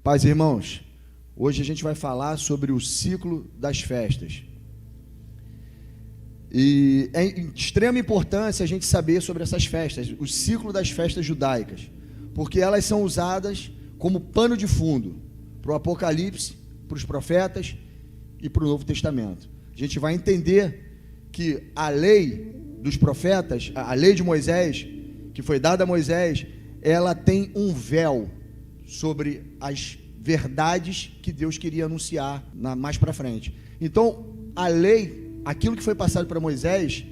Paz, irmãos, hoje a gente vai falar sobre o ciclo das festas. E é de extrema importância a gente saber sobre essas festas, o ciclo das festas judaicas, porque elas são usadas como pano de fundo para o Apocalipse, para os profetas e para o Novo Testamento. A gente vai entender que a lei dos profetas, a lei de Moisés, que foi dada a Moisés, ela tem um véu sobre as verdades que Deus queria anunciar mais para frente. Então, a lei, aquilo que foi passado para Moisés,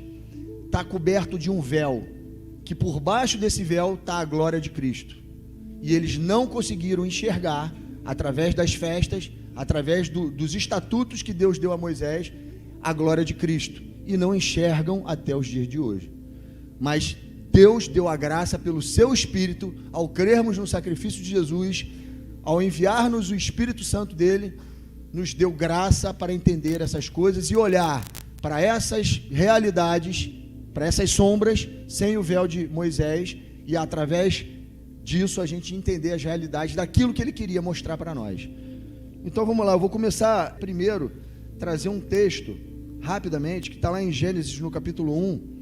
está coberto de um véu, que por baixo desse véu está a glória de Cristo. E eles não conseguiram enxergar, através das festas, através dos estatutos que Deus deu a Moisés, a glória de Cristo. E não enxergam até os dias de hoje. Mas Deus deu a graça pelo seu Espírito, ao crermos no sacrifício de Jesus, ao enviar-nos o Espírito Santo dele, nos deu graça para entender essas coisas e olhar para essas realidades, para essas sombras, sem o véu de Moisés, e através disso a gente entender as realidades daquilo que ele queria mostrar para nós. Então vamos lá, eu vou começar primeiro trazer um texto, rapidamente, que está lá em Gênesis, no capítulo 1,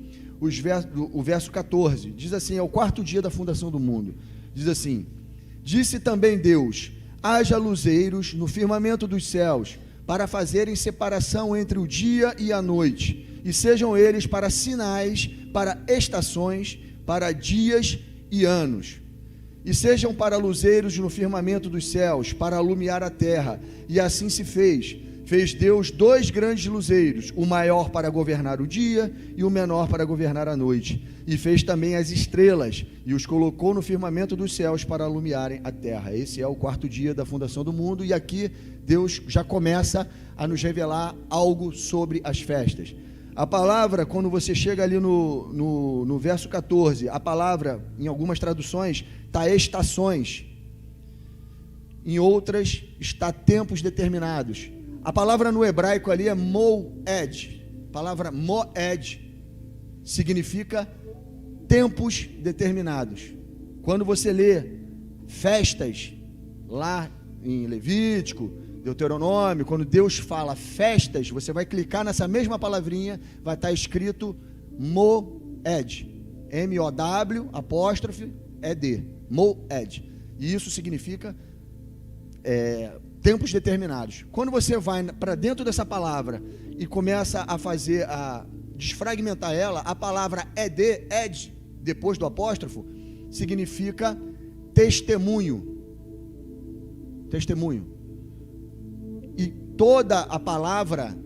o verso 14, diz assim, é o quarto dia da fundação do mundo, diz assim: disse também Deus, haja luzeiros no firmamento dos céus, para fazerem separação entre o dia e a noite, e sejam eles para sinais, para estações, para dias e anos, e sejam para luzeiros no firmamento dos céus, para alumiar a terra. E assim se fez. Fez Deus 2 grandes luzeiros, o maior para governar o dia e o menor para governar a noite. E fez também as estrelas e os colocou no firmamento dos céus para alumiarem a terra. Esse é o quarto dia da fundação do mundo, e aqui Deus já começa a nos revelar algo sobre as festas. A palavra, quando você chega ali no verso 14, a palavra, em algumas traduções, está estações, em outras está tempos determinados. A palavra no hebraico ali é moed. A palavra moed significa tempos determinados. Quando você lê festas lá em Levítico, Deuteronômio, quando Deus fala festas, você vai clicar nessa mesma palavrinha, vai estar escrito moed, M-O-W, apóstrofe, E-D, moed. E isso significa tempos determinados. Quando você vai para dentro dessa palavra e começa a desfragmentar ela, a palavra ed, depois do apóstrofo, significa testemunho. Testemunho. E toda a palavra,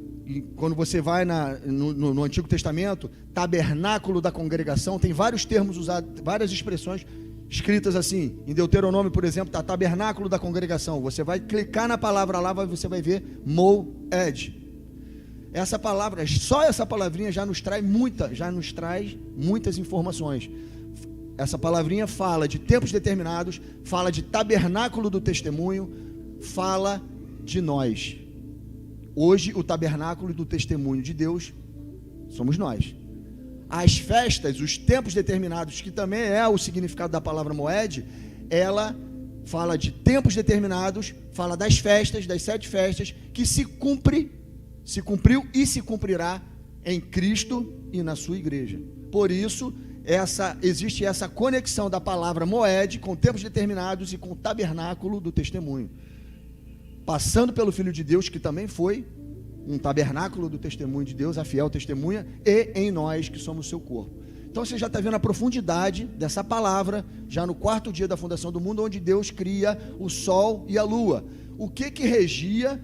quando você vai no Antigo Testamento, tabernáculo da congregação, tem vários termos usados, várias expressões escritas assim. Em Deuteronômio, por exemplo, está tabernáculo da congregação. Você vai clicar na palavra lá, você vai ver moed. Essa palavra, só essa palavrinha já nos traz muitas informações. Essa palavrinha fala de tempos determinados, fala de tabernáculo do testemunho, fala de nós. Hoje, o tabernáculo do testemunho de Deus somos nós. As festas, os tempos determinados, que também é o significado da palavra moed, ela fala de tempos determinados, fala das festas, das 7 festas, que se cumpriu e se cumprirá em Cristo e na sua igreja. Por isso, existe essa conexão da palavra moed com tempos determinados e com o tabernáculo do testemunho. Passando pelo Filho de Deus, que também foi um tabernáculo do testemunho de Deus, a fiel testemunha, e em nós que somos o seu corpo. Então você já está vendo a profundidade dessa palavra, já no quarto dia da fundação do mundo, onde Deus cria o sol e a lua. O que regia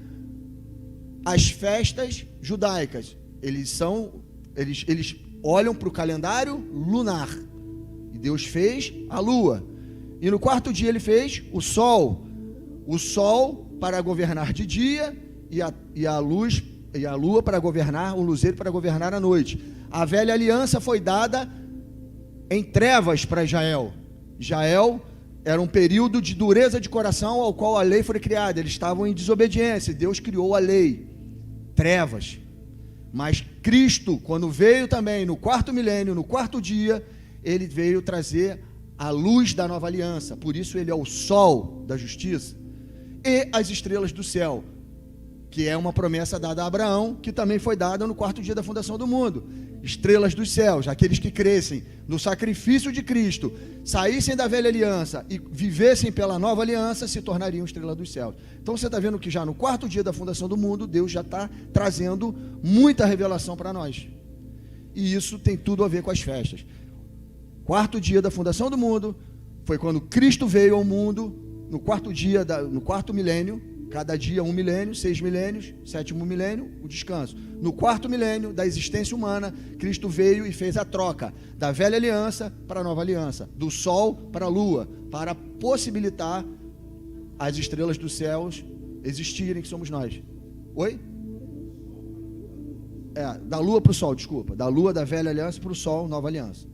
as festas judaicas? Eles olham para o calendário lunar, e Deus fez a lua, e no quarto dia ele fez o sol para governar de dia, e a luz e a lua para governar, o luzeiro para governar a noite. A velha aliança foi dada em trevas para Israel. Israel era um período de dureza de coração ao qual a lei foi criada. Eles estavam em desobediência, Deus criou a lei, trevas. Mas Cristo, quando veio também no quarto milênio, no quarto dia, ele veio trazer a luz da nova aliança. Por isso ele é o sol da justiça. e as estrelas do céu, que é uma promessa dada a Abraão, que também foi dada no 4º dia da fundação do mundo. Estrelas dos céus, aqueles que crescem no sacrifício de Cristo, saíssem da velha aliança e vivessem pela nova aliança, se tornariam estrelas dos céus. Então você está vendo que já no 4º dia da fundação do mundo, Deus já está trazendo muita revelação para nós. E isso tem tudo a ver com as festas. 4º dia da fundação do mundo foi quando Cristo veio ao mundo, no 4º dia, no 4º milênio. Cada dia 1 milênio, 6 milênios, 7º milênio, o descanso. No 4º milênio da existência humana, Cristo veio e fez a troca da velha aliança para a nova aliança, do sol para a lua, para possibilitar as estrelas dos céus existirem, que somos nós. Oi? Da lua para o sol, desculpa. Da lua da velha aliança para o sol, nova aliança.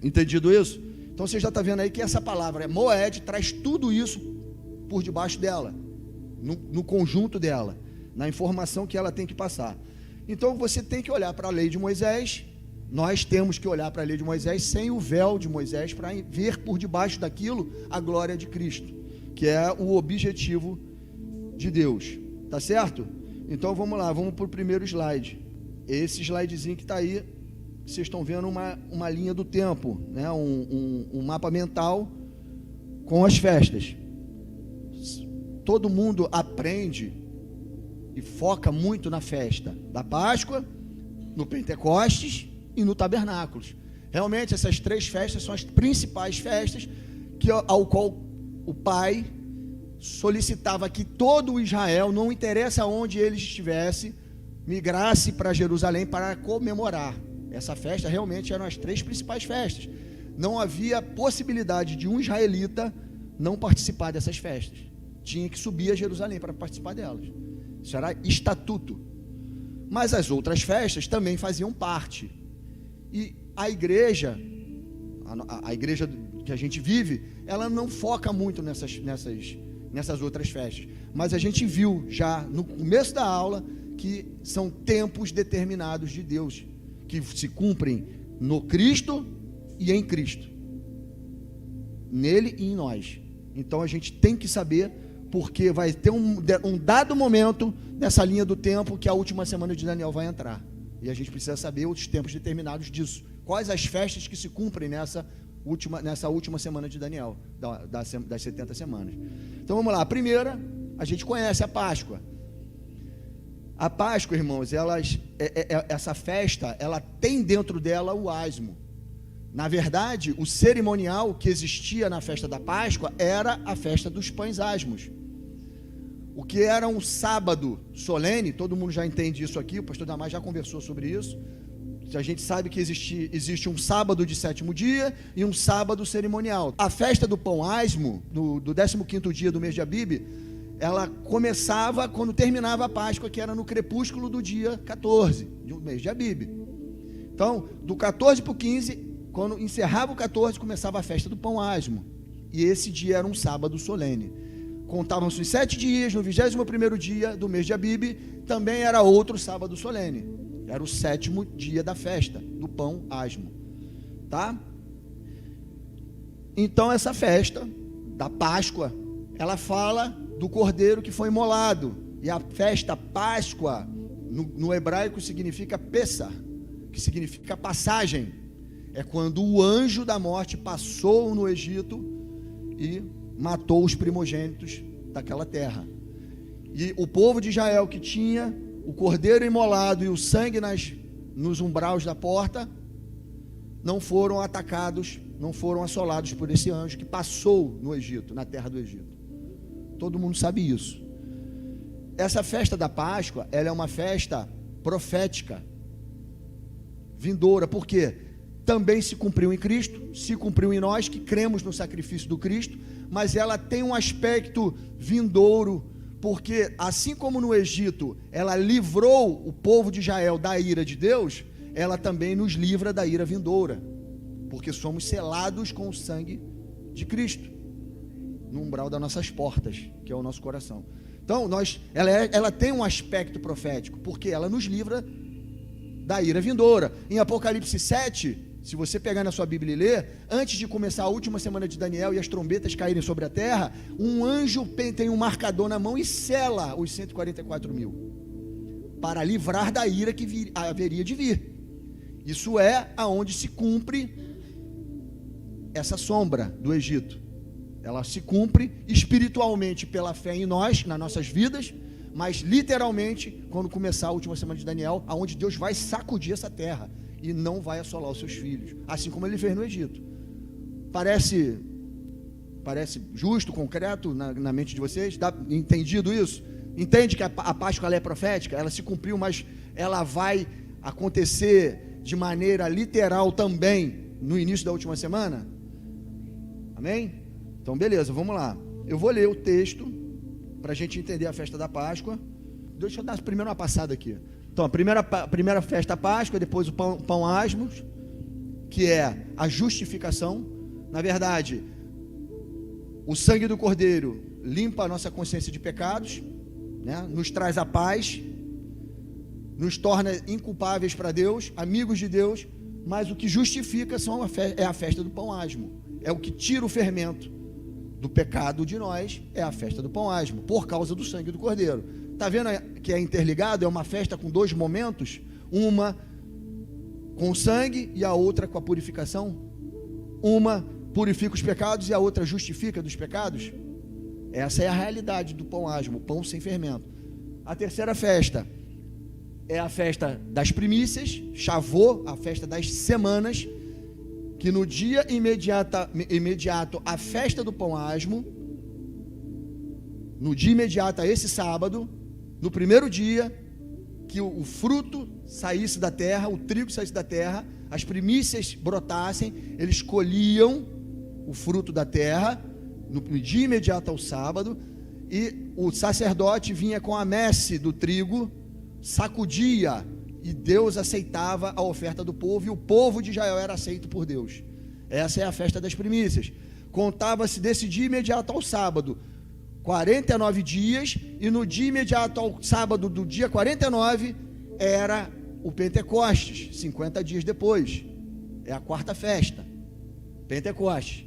Entendido isso? Então você já está vendo aí que essa palavra Moed traz tudo isso por debaixo dela. No conjunto dela, na informação que ela tem que passar. Então você tem que olhar para a lei de Moisés, nós temos que olhar para a lei de Moisés sem o véu de Moisés, para ver por debaixo daquilo a glória de Cristo, que é o objetivo de Deus, tá certo? Então vamos lá, vamos para o primeiro slide. Esse slidezinho que está aí, vocês estão vendo uma linha do tempo, né? um mapa mental com as festas. Todo mundo aprende e foca muito na festa da Páscoa, no Pentecostes e no Tabernáculos. Realmente essas 3 festas são as principais festas ao qual o Pai solicitava que todo o Israel, não interessa onde ele estivesse, migrasse para Jerusalém para comemorar. Essa festa realmente eram as 3 principais festas. Não havia possibilidade de um israelita não participar dessas festas. Tinha que subir a Jerusalém para participar delas. Isso era estatuto. Mas as outras festas também faziam parte. E a igreja que a gente vive, ela não foca muito nessas outras festas. Mas a gente viu já no começo da aula que são tempos determinados de Deus, que se cumprem no Cristo e em Cristo. Nele e em nós. Então a gente tem que saber, porque vai ter um dado momento nessa linha do tempo que a última semana de Daniel vai entrar. E a gente precisa saber os tempos determinados disso. Quais as festas que se cumprem nessa última semana de Daniel, das 70 semanas. Então vamos lá. A primeira, a gente conhece a Páscoa. A Páscoa, irmãos, essa festa, ela tem dentro dela o asmo. Na verdade, o cerimonial que existia na festa da Páscoa era a festa dos pães asmos. O que era um sábado solene, todo mundo já entende isso aqui, o pastor Damar já conversou sobre isso. A gente sabe que existe um sábado de 7º dia e um sábado cerimonial. A festa do pão asmo, do 15º dia do mês de Abib, ela começava quando terminava a Páscoa, que era no crepúsculo do dia 14 do mês de Abib. Então, do 14 para o 15, quando encerrava o 14, começava a festa do pão asmo. E esse dia era um sábado solene. Contavam-se os 7 dias, no 21º dia do mês de Abib, também era outro sábado solene. Era o 7º dia da festa do pão asmo. Tá? Então essa festa da Páscoa, ela fala do cordeiro que foi imolado. E a festa Páscoa, no hebraico significa Pessah, que significa passagem. É quando o anjo da morte passou no Egito e matou os primogênitos daquela terra. E o povo de Israel, que tinha o cordeiro imolado e o sangue nos umbrais da porta, não foram atacados, não foram assolados por esse anjo que passou no Egito, na terra do Egito. Todo mundo sabe isso. Essa festa da Páscoa, ela é uma festa profética, vindoura, por quê? Também se cumpriu em Cristo, se cumpriu em nós que cremos no sacrifício do Cristo, mas ela tem um aspecto vindouro, porque assim como no Egito ela livrou o povo de Israel da ira de Deus, ela também nos livra da ira vindoura, porque somos selados com o sangue de Cristo no umbral das nossas portas, que é o nosso coração. Então ela tem um aspecto profético, porque ela nos livra da ira vindoura. Em Apocalipse 7, Se você pegar na sua Bíblia e ler, antes de começar a última semana de Daniel e as trombetas caírem sobre a terra, um anjo tem um marcador na mão e sela os 144.000, para livrar da ira que haveria de vir. Isso é aonde se cumpre essa sombra do Egito. Ela se cumpre espiritualmente pela fé em nós, nas nossas vidas, mas literalmente quando começar a última semana de Daniel, aonde Deus vai sacudir essa terra e não vai assolar os seus filhos, assim como ele fez no Egito. Parece justo, concreto na mente de vocês? Entendido isso? Entende que a Páscoa ela é profética? Ela se cumpriu, mas ela vai acontecer de maneira literal também no início da última semana? Amém? Então beleza, vamos lá. Eu vou ler o texto para a gente entender a festa da Páscoa. Deixa eu dar primeiro uma passada aqui. Então, a primeira festa Páscoa, depois o pão asmos, que é a justificação. Na verdade, o sangue do Cordeiro limpa a nossa consciência de pecados, né? Nos traz a paz, nos torna inculpáveis para Deus, amigos de Deus, mas o que justifica é a festa do pão asmo. É o que tira o fermento do pecado de nós, é a festa do pão asmo, por causa do sangue do Cordeiro. Está vendo que é interligado? É uma festa com dois momentos, uma com o sangue e a outra com a purificação. Uma purifica os pecados e a outra justifica dos pecados. Essa é a realidade do pão asmo, pão sem fermento. A terceira festa é a festa das primícias, Shavuot, a festa das semanas, que no dia imediato à festa do pão asmo, no dia imediato a esse sábado, no primeiro dia que o fruto saísse da terra, o trigo saísse da terra, as primícias brotassem, eles colhiam o fruto da terra, no dia imediato ao sábado, e o sacerdote vinha com a messe do trigo, sacudia, e Deus aceitava a oferta do povo, e o povo de Israel era aceito por Deus. Essa é a festa das primícias. Contava-se desse dia imediato ao sábado 49 dias, e no dia imediato ao sábado do dia 49 era o Pentecostes, 50 dias depois. É a quarta festa, Pentecostes.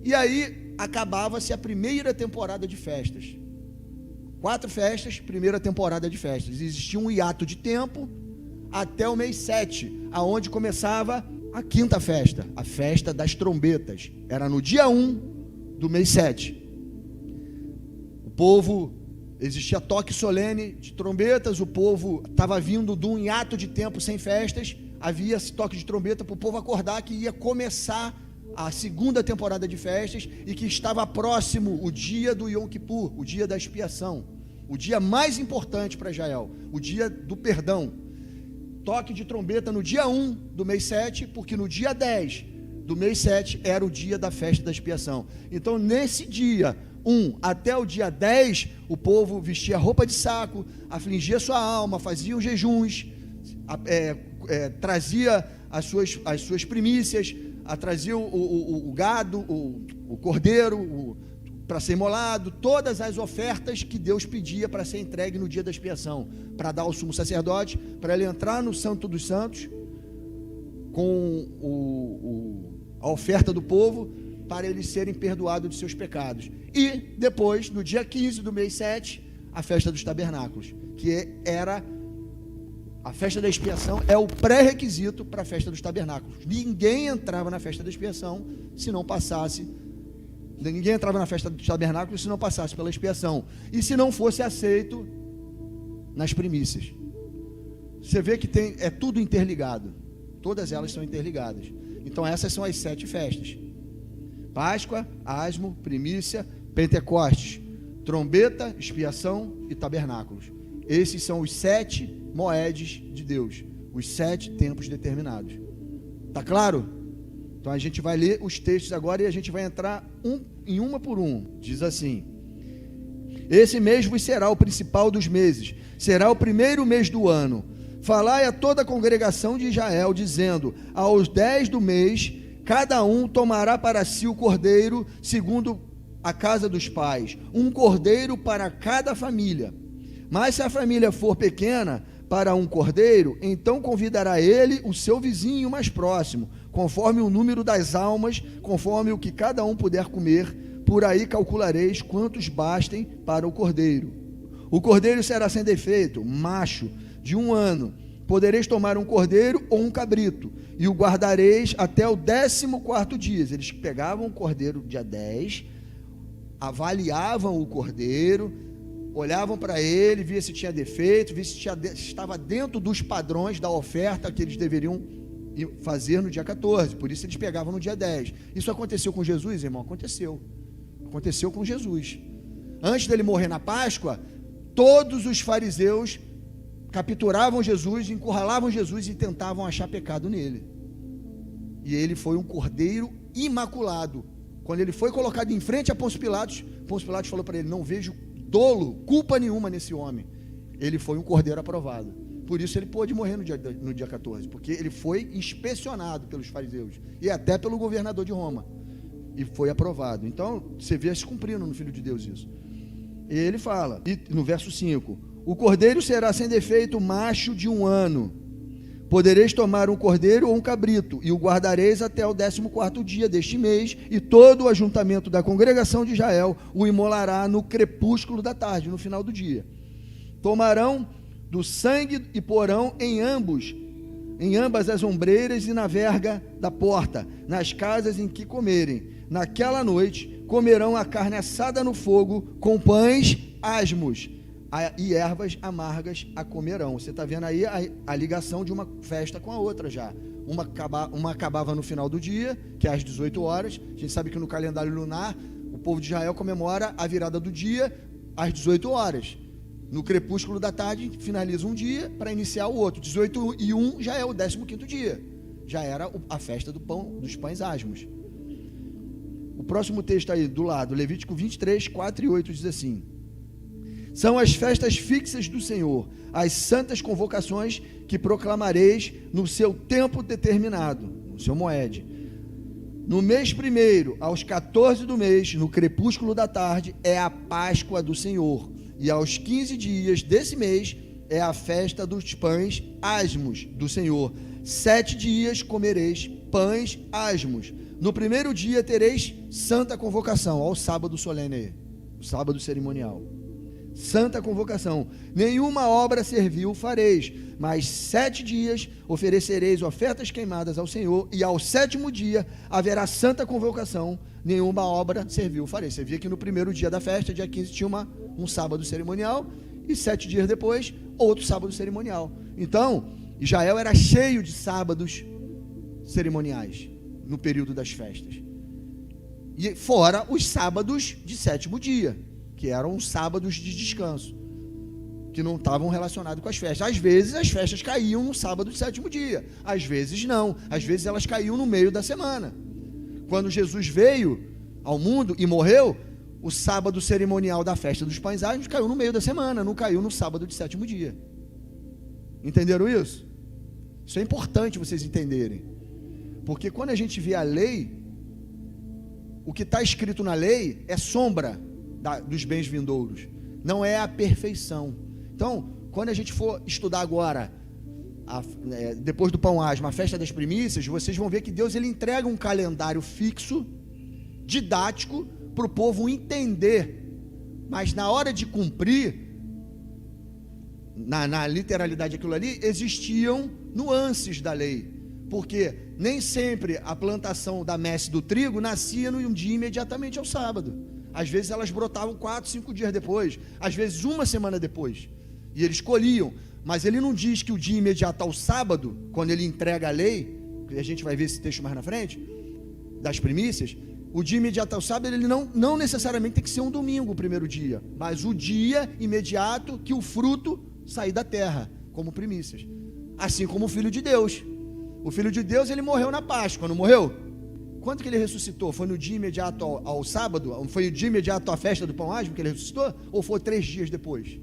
E aí acabava-se a primeira temporada de festas. 4 festas, primeira temporada de festas. Existia um hiato de tempo até o mês 7, aonde começava a quinta festa, a festa das trombetas. Era no dia 1 do mês 7. O povo, existia toque solene de trombetas, o povo estava vindo de um hiato de tempo sem festas, havia esse toque de trombeta para o povo acordar que ia começar a segunda temporada de festas e que estava próximo o dia do Yom Kippur, o dia da expiação, o dia mais importante para Israel, o dia do perdão. Toque de trombeta no dia 1 do mês 7, porque no dia 10 do mês 7 era o dia da festa da expiação. Então nesse dia 1 até o dia 10, o povo vestia roupa de saco, afligia sua alma, fazia os jejuns, trazia as suas primícias, trazia o gado, o cordeiro para ser imolado, todas as ofertas que Deus pedia para ser entregue no dia da expiação, para dar ao sumo sacerdote, para ele entrar no Santo dos Santos com a oferta do povo, para eles serem perdoados de seus pecados. E depois, no dia 15 do mês 7, a festa dos tabernáculos, que era a festa da expiação, é o pré-requisito para a festa dos tabernáculos. Ninguém entrava na festa da expiação se não passasse, ninguém entrava na festa dos tabernáculos se não passasse pela expiação, e se não fosse aceito nas primícias. Você vê que é tudo interligado, todas elas são interligadas. Então essas são as 7 festas: Páscoa, Asmo, Primícia, Pentecostes, Trombeta, Expiação e Tabernáculos. Esses são os 7 moedes de Deus, os 7 tempos determinados. Tá claro? Então a gente vai ler os textos agora e a gente vai entrar em uma por um. Diz assim: esse mês vos será o principal dos meses, será o primeiro mês do ano. Falai a toda a congregação de Israel, dizendo: aos 10 do mês, cada um tomará para si o cordeiro, segundo a casa dos pais, um cordeiro para cada família. Mas se a família for pequena, para um cordeiro, então convidará ele o seu vizinho mais próximo, conforme o número das almas, conforme o que cada um puder comer, por aí calculareis quantos bastem para o cordeiro. O cordeiro será sem defeito, macho, de 1 ano. Podereis tomar um cordeiro ou um cabrito, e o guardareis até o 14º dia. Eles pegavam o cordeiro dia 10, avaliavam o cordeiro, olhavam para ele, via se tinha defeito, via se estava dentro dos padrões da oferta que eles deveriam fazer no dia 14, por isso eles pegavam no dia 10. Isso aconteceu com Jesus, irmão? Aconteceu com Jesus. Antes dele morrer na Páscoa, todos os fariseus capturavam Jesus, encurralavam Jesus e tentavam achar pecado nele. E ele foi um cordeiro imaculado. Quando ele foi colocado em frente a Pôncio Pilatos falou para ele: não vejo dolo, culpa nenhuma nesse homem. Ele foi um cordeiro aprovado. Por isso ele pôde morrer no dia 14, porque ele foi inspecionado pelos fariseus e até pelo governador de Roma, e foi aprovado. Então você vê se cumprindo no Filho de Deus isso. E ele fala, e no verso 5: o cordeiro será sem defeito, macho de 1 ano. Podereis tomar um cordeiro ou um cabrito, e o guardareis até o 14º dia deste mês, e todo o ajuntamento da congregação de Israel o imolará no crepúsculo da tarde, no final do dia. Tomarão do sangue e porão em ambas as ombreiras e na verga da porta, nas casas em que comerem. Naquela noite comerão a carne assada no fogo, com pães asmos, e ervas amargas a comerão. Você está vendo aí a ligação de uma festa com a outra já. Uma acabava no final do dia, que é às 18 horas. A gente sabe que no calendário lunar, o povo de Israel comemora a virada do dia às 18 horas. No crepúsculo da tarde, finaliza um dia para iniciar o outro. 18 e 1 já é o 15º dia. Já era a festa dos pães asmos. O próximo texto aí do lado, Levítico 23, 4 e 8, diz assim: são as festas fixas do Senhor, as santas convocações que proclamareis no seu tempo determinado, no seu moede. No mês primeiro, aos 14 do mês, no crepúsculo da tarde, é a Páscoa do Senhor. E aos 15 dias desse mês, é a festa dos pães asmos do Senhor. 7 dias comereis pães asmos. No primeiro dia tereis santa convocação, ao sábado solene aí, o sábado cerimonial. Santa convocação, nenhuma obra servil fareis, mas 7 dias oferecereis ofertas queimadas ao Senhor, e ao 7º dia haverá santa convocação, nenhuma obra servil fareis. Você via que no primeiro dia da festa, dia 15, tinha um sábado cerimonial, e 7 dias depois, outro sábado cerimonial. Então, Israel era cheio de sábados cerimoniais, no período das festas, e fora os sábados de 7º dia, que eram sábados de descanso, que não estavam relacionados com as festas. Às vezes as festas caíam no sábado de 7º dia, às vezes não, às vezes elas caíam no meio da semana. Quando Jesus veio ao mundo e morreu, o sábado cerimonial da festa dos pães asmos caiu no meio da semana, não caiu no sábado de 7º dia. Entenderam isso? Isso é importante vocês entenderem, porque quando a gente vê a lei, o que está escrito na lei é sombra dos bens vindouros, não é a perfeição. Então, quando a gente for estudar agora, depois do pão asmo, a festa das primícias, vocês vão ver que Deus ele entrega um calendário fixo, didático, para o povo entender, mas na hora de cumprir, na literalidade daquilo ali, existiam nuances da lei, porque nem sempre a plantação da messe do trigo nascia num dia imediatamente ao sábado. Às vezes elas brotavam 4, 5 dias depois, às vezes 1 semana depois, e eles colhiam. Mas ele não diz que o dia imediato ao sábado, quando ele entrega a lei, que a gente vai ver esse texto mais na frente, das primícias, o dia imediato ao sábado, ele não necessariamente tem que ser um domingo, o primeiro dia, mas o dia imediato que o fruto sair da terra, como primícias. Assim como o Filho de Deus. O Filho de Deus, ele morreu na Páscoa, não morreu? Quando que ele ressuscitou? Foi no dia imediato ao sábado? Foi no dia imediato à festa do pão asmo que ele ressuscitou? Ou foi 3 dias depois?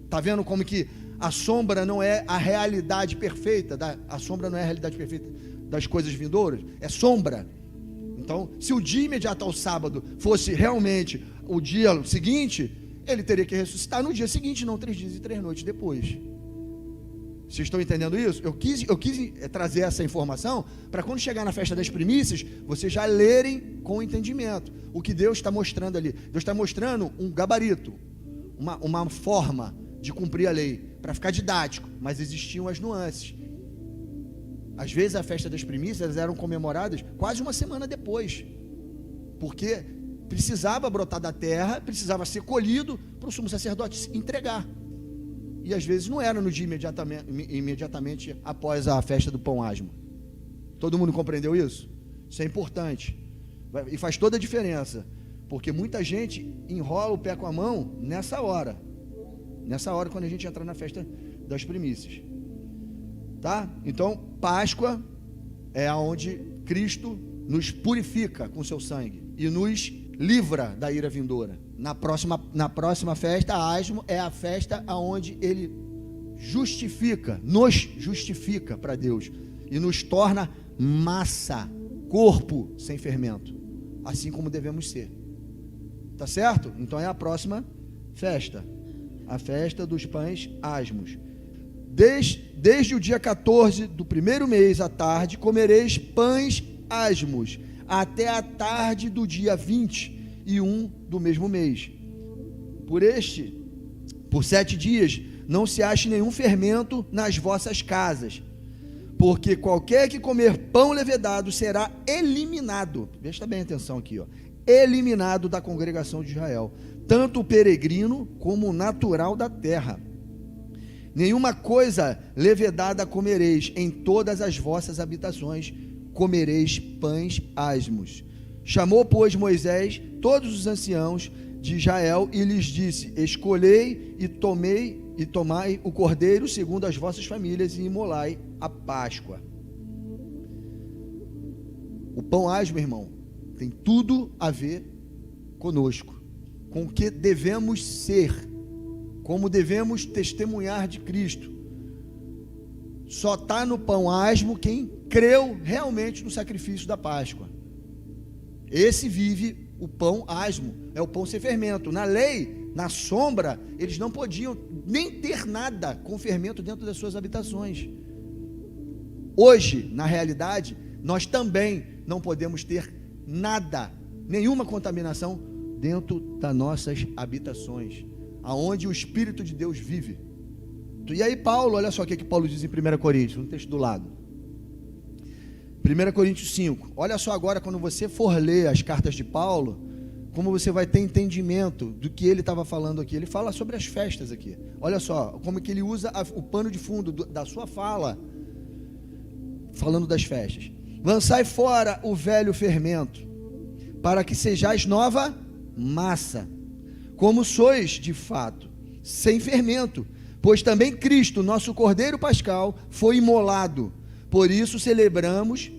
Está vendo como que a sombra não é a realidade perfeita? A sombra não é a realidade perfeita das coisas vindouras? É sombra. Então, se o dia imediato ao sábado fosse realmente o dia seguinte, ele teria que ressuscitar no dia seguinte, não 3 dias e 3 noites depois. Vocês estão entendendo isso? Eu quis trazer essa informação para quando chegar na festa das primícias, vocês já lerem com entendimento o que Deus está mostrando ali. Deus está mostrando um gabarito, uma forma de cumprir a lei, para ficar didático, mas existiam as nuances. Às vezes a festa das primícias eram comemoradas quase uma semana depois, porque precisava brotar da terra, precisava ser colhido para o sumo sacerdote entregar. E às vezes não era no dia imediatamente após a festa do pão asmo. Todo mundo compreendeu isso? Isso é importante. E faz toda a diferença. Porque muita gente enrola o pé com a mão nessa hora. Nessa hora quando a gente entra na festa das primícias. Tá? Então, Páscoa é onde Cristo nos purifica com seu sangue e nos livra da ira vindoura. Na próxima festa, a asmo, é a festa onde ele nos justifica para Deus e nos torna massa, corpo sem fermento, assim como devemos ser. Tá certo? Então é a próxima festa, a festa dos pães asmos. Desde o dia 14 do primeiro mês à tarde, comereis pães asmos, até a tarde do dia 21 do mesmo mês. Por 7 dias, não se ache nenhum fermento nas vossas casas, porque qualquer que comer pão levedado será eliminado. Presta bem atenção aqui, ó. Eliminado da congregação de Israel, tanto o peregrino como o natural da terra. Nenhuma coisa levedada comereis, em todas as vossas habitações comereis pães asmos. Chamou, pois, Moisés todos os anciãos de Israel e lhes disse: escolhei e tomai o cordeiro segundo as vossas famílias e imolai a Páscoa. O pão asmo, irmão, tem tudo a ver conosco, com o que devemos ser, como devemos testemunhar de Cristo. Só está no pão asmo quem creu realmente no sacrifício da Páscoa. Esse vive o pão asmo, é o pão sem fermento. Na lei, na sombra, eles não podiam nem ter nada com fermento dentro das suas habitações. Hoje, na realidade, nós também não podemos ter nada, nenhuma contaminação dentro das nossas habitações, aonde o Espírito de Deus vive. E aí Paulo, olha só o que Paulo diz em 1 Coríntios, no texto do lado. 1 Coríntios 5, olha só agora, quando você for ler as cartas de Paulo, como você vai ter entendimento do que ele estava falando aqui. Ele fala sobre as festas aqui, olha só, como que ele usa o pano de fundo da sua fala, falando das festas. Lançai fora o velho fermento, para que sejais nova massa, como sois de fato, sem fermento, pois também Cristo, nosso Cordeiro Pascal, foi imolado. Por isso celebremos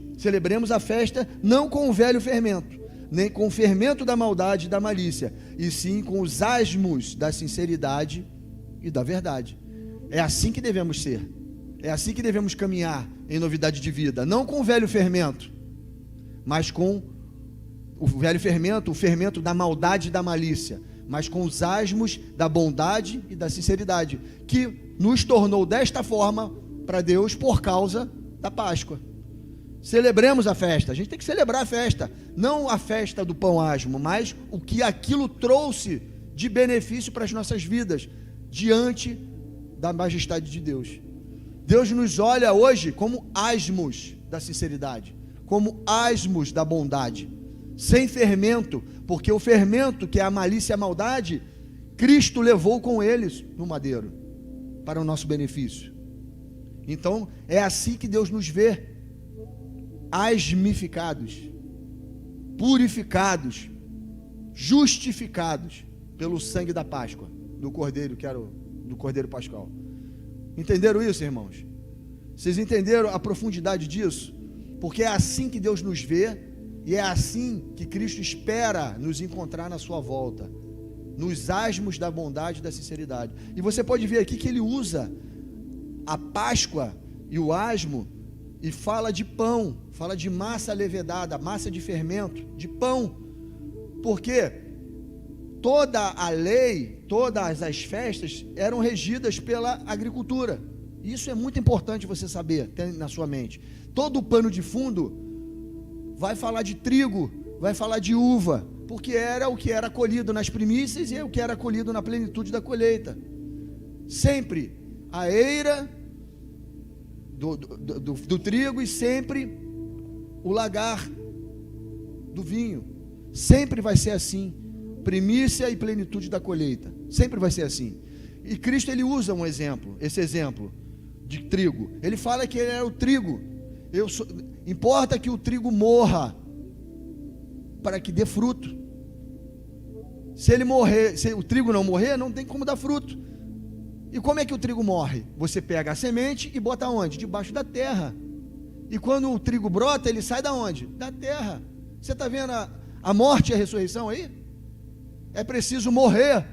a festa não com o velho fermento, nem com o fermento da maldade e da malícia, e sim com os asmos da sinceridade e da verdade. É assim que devemos ser, é assim que devemos caminhar em novidade de vida, não com o velho fermento, mas com o velho fermento, o fermento da maldade e da malícia, mas com os asmos da bondade e da sinceridade, que nos tornou desta forma para Deus por causa da Páscoa. Celebremos a festa. A gente tem que celebrar a festa, não a festa do pão asmo, mas o que aquilo trouxe de benefício para as nossas vidas diante da majestade de Deus. Deus nos olha hoje como asmos da sinceridade, como asmos da bondade, sem fermento, porque o fermento, que é a malícia e a maldade, Cristo levou com eles no madeiro para o nosso benefício. Então é assim que Deus nos vê: asmificados, purificados, justificados pelo sangue da Páscoa, do Cordeiro, que era do Cordeiro Pascal. Entenderam isso, irmãos? Vocês entenderam a profundidade disso? Porque é assim que Deus nos vê, e é assim que Cristo espera nos encontrar na sua volta, nos asmos da bondade e da sinceridade. E você pode ver aqui que ele usa a Páscoa e o asmo e fala de pão, fala de massa levedada, massa de fermento, de pão, porque toda a lei, todas as festas eram regidas pela agricultura. Isso é muito importante você saber, ter na sua mente. Todo o pano de fundo vai falar de trigo, vai falar de uva, porque era o que era colhido nas primícias e é o que era colhido na plenitude da colheita. Sempre a eira do trigo e sempre o lagar do vinho. Sempre vai ser assim. Primícia e plenitude da colheita. Sempre vai ser assim. E Cristo, ele usa um exemplo, esse exemplo de trigo. Ele fala que ele é o trigo. Importa que o trigo morra para que dê fruto. Se ele morrer, se o trigo não morrer, não tem como dar fruto. E como é que o trigo morre? Você pega a semente e bota onde? Debaixo da terra. E quando o trigo brota, ele sai da onde? Da terra. Você está vendo a morte e a ressurreição aí? É preciso morrer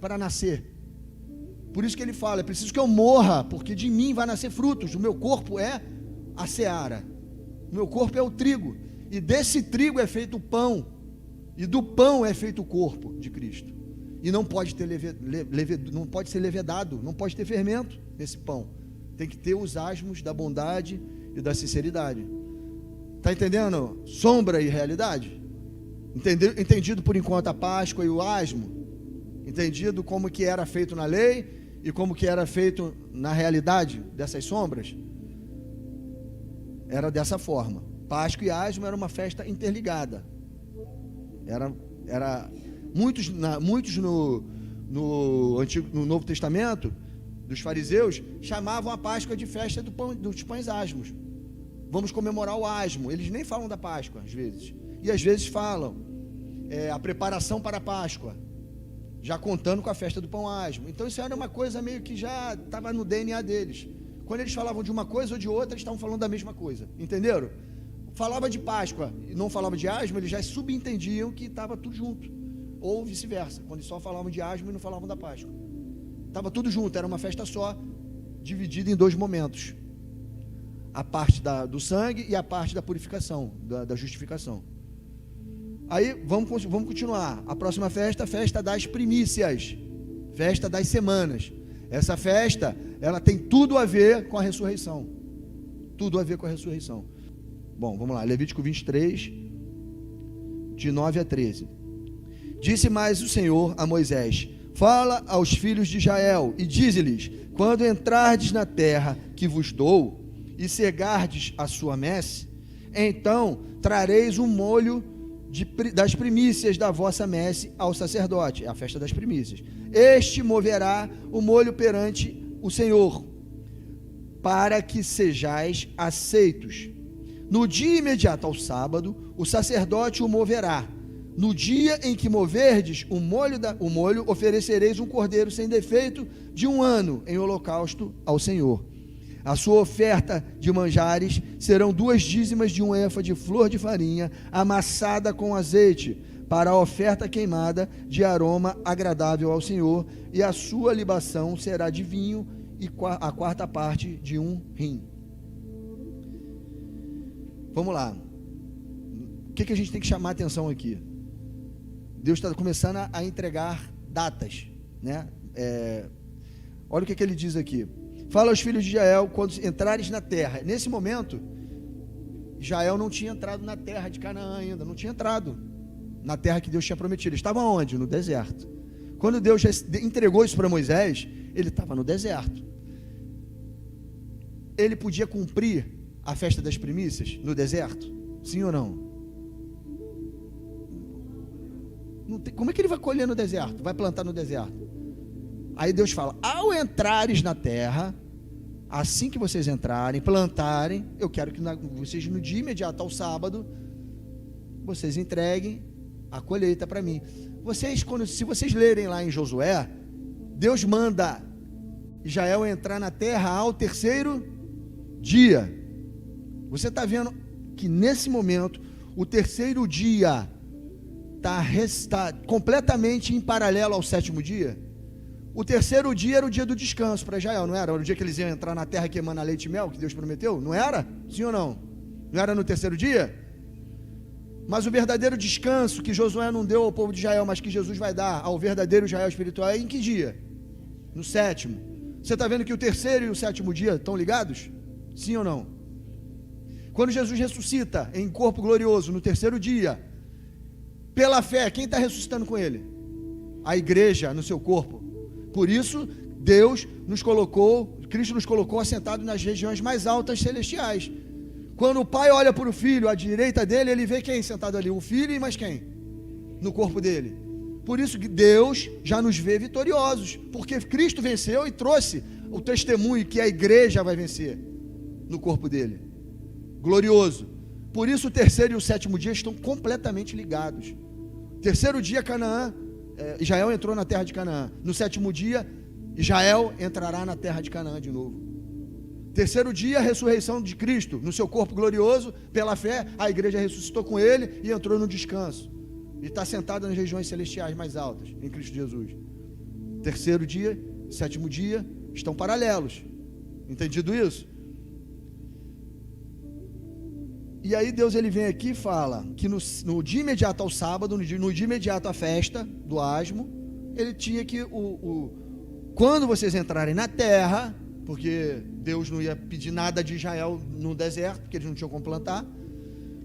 para nascer. Por isso que ele fala, é preciso que eu morra, porque de mim vai nascer frutos. O meu corpo é a seara. O meu corpo é o trigo. E desse trigo é feito o pão. E do pão é feito o corpo de Cristo. E não pode ter não pode ser levedado, não pode ter fermento nesse pão. Tem que ter os asmos da bondade e da sinceridade. Está entendendo? Sombra e realidade. Entendido por enquanto a Páscoa e o asmo. Entendido como que era feito na lei e como que era feito na realidade dessas sombras. Era dessa forma. Páscoa e asmo era uma festa interligada. Muitos no Novo Testamento, dos fariseus, chamavam a Páscoa de festa dos pães asmos. Vamos comemorar o asmo. Eles nem falam da Páscoa, às vezes. E às vezes falam a preparação para a Páscoa, já contando com a festa do pão asmo. Então isso era uma coisa meio que já estava no DNA deles. Quando eles falavam de uma coisa ou de outra, eles estavam falando da mesma coisa. Entenderam? Falava de Páscoa e não falava de asmo, eles já subentendiam que estava tudo junto. Ou vice-versa, quando eles só falavam de asmo e não falavam da Páscoa. Estava tudo junto, era uma festa só, dividida em dois momentos. A parte do sangue e a parte da purificação, da justificação. Aí, vamos continuar. A próxima festa, a festa das primícias. Festa das semanas. Essa festa, ela tem tudo a ver com a ressurreição. Tudo a ver com a ressurreição. Bom, vamos lá. Levítico 23, de 9 a 13. Disse mais o Senhor a Moisés: fala aos filhos de Israel e dize-lhes: quando entrardes na terra que vos dou e cegardes a sua messe, então trareis um molho das primícias da vossa messe ao sacerdote. É a festa das primícias. Este moverá o molho perante o Senhor, para que sejais aceitos. No dia imediato ao sábado, o sacerdote o moverá. No dia em que moverdes o molho, oferecereis um cordeiro sem defeito de 1 ano em holocausto ao Senhor. A sua oferta de manjares serão 2 dízimas de 1 efa de flor de farinha, amassada com azeite, para a oferta queimada de aroma agradável ao Senhor, e a sua libação será de vinho e a 4ª parte de 1 hin. Vamos lá. O que a gente tem que chamar a atenção aqui? Deus está começando a entregar datas, né? Olha o que ele diz aqui. Fala aos filhos de Israel quando entrares na terra. Nesse momento, Israel não tinha entrado na terra de Canaã ainda, não tinha entrado na terra que Deus tinha prometido. Ele estava onde? No deserto. Quando Deus já entregou isso para Moisés, ele estava no deserto. Ele podia cumprir a festa das primícias no deserto? Sim ou não? Como é que ele vai colher no deserto? Vai plantar no deserto? Aí Deus fala: ao entrares na terra, assim que vocês entrarem, plantarem, eu quero que vocês no dia imediato ao sábado, vocês entreguem a colheita para mim. Se vocês lerem lá em Josué, Deus manda Israel entrar na terra ao 3º dia. Você está vendo que nesse momento, o 3º dia está completamente em paralelo ao 7º dia. O 3º dia era o dia do descanso para Israel, não era? Era o dia que eles iam entrar na terra que emana leite e mel, que Deus prometeu, não era? Sim ou não? Não era no 3º dia? Mas o verdadeiro descanso que Josué não deu ao povo de Israel, mas que Jesus vai dar ao verdadeiro Israel espiritual, é em que dia? No 7º. Você está vendo que o terceiro e o sétimo dia estão ligados? Sim ou não? Quando Jesus ressuscita em corpo glorioso no terceiro dia, pela fé, quem está ressuscitando com ele? A igreja no seu corpo. Por isso, Cristo nos colocou assentado nas regiões mais altas celestiais. Quando o Pai olha para o Filho, à direita dele, ele vê quem sentado ali? O Filho e mais quem? No corpo dele. Por isso que Deus já nos vê vitoriosos, porque Cristo venceu e trouxe o testemunho que a igreja vai vencer no corpo dele. Glorioso. Por isso o terceiro e o sétimo dia estão completamente ligados. Terceiro dia, Israel entrou na terra de Canaã. No sétimo dia, Israel entrará na terra de Canaã de novo. Terceiro dia, a ressurreição de Cristo no seu corpo glorioso. Pela fé, a igreja ressuscitou com ele e entrou no descanso. E está sentada nas regiões celestiais mais altas, em Cristo Jesus. Terceiro dia, sétimo dia, estão paralelos. Entendido isso? E aí Deus ele vem aqui e fala que no dia imediato ao sábado, no dia imediato à festa do asmo, ele tinha que, quando vocês entrarem na terra, porque Deus não ia pedir nada de Israel no deserto, porque eles não tinham como plantar.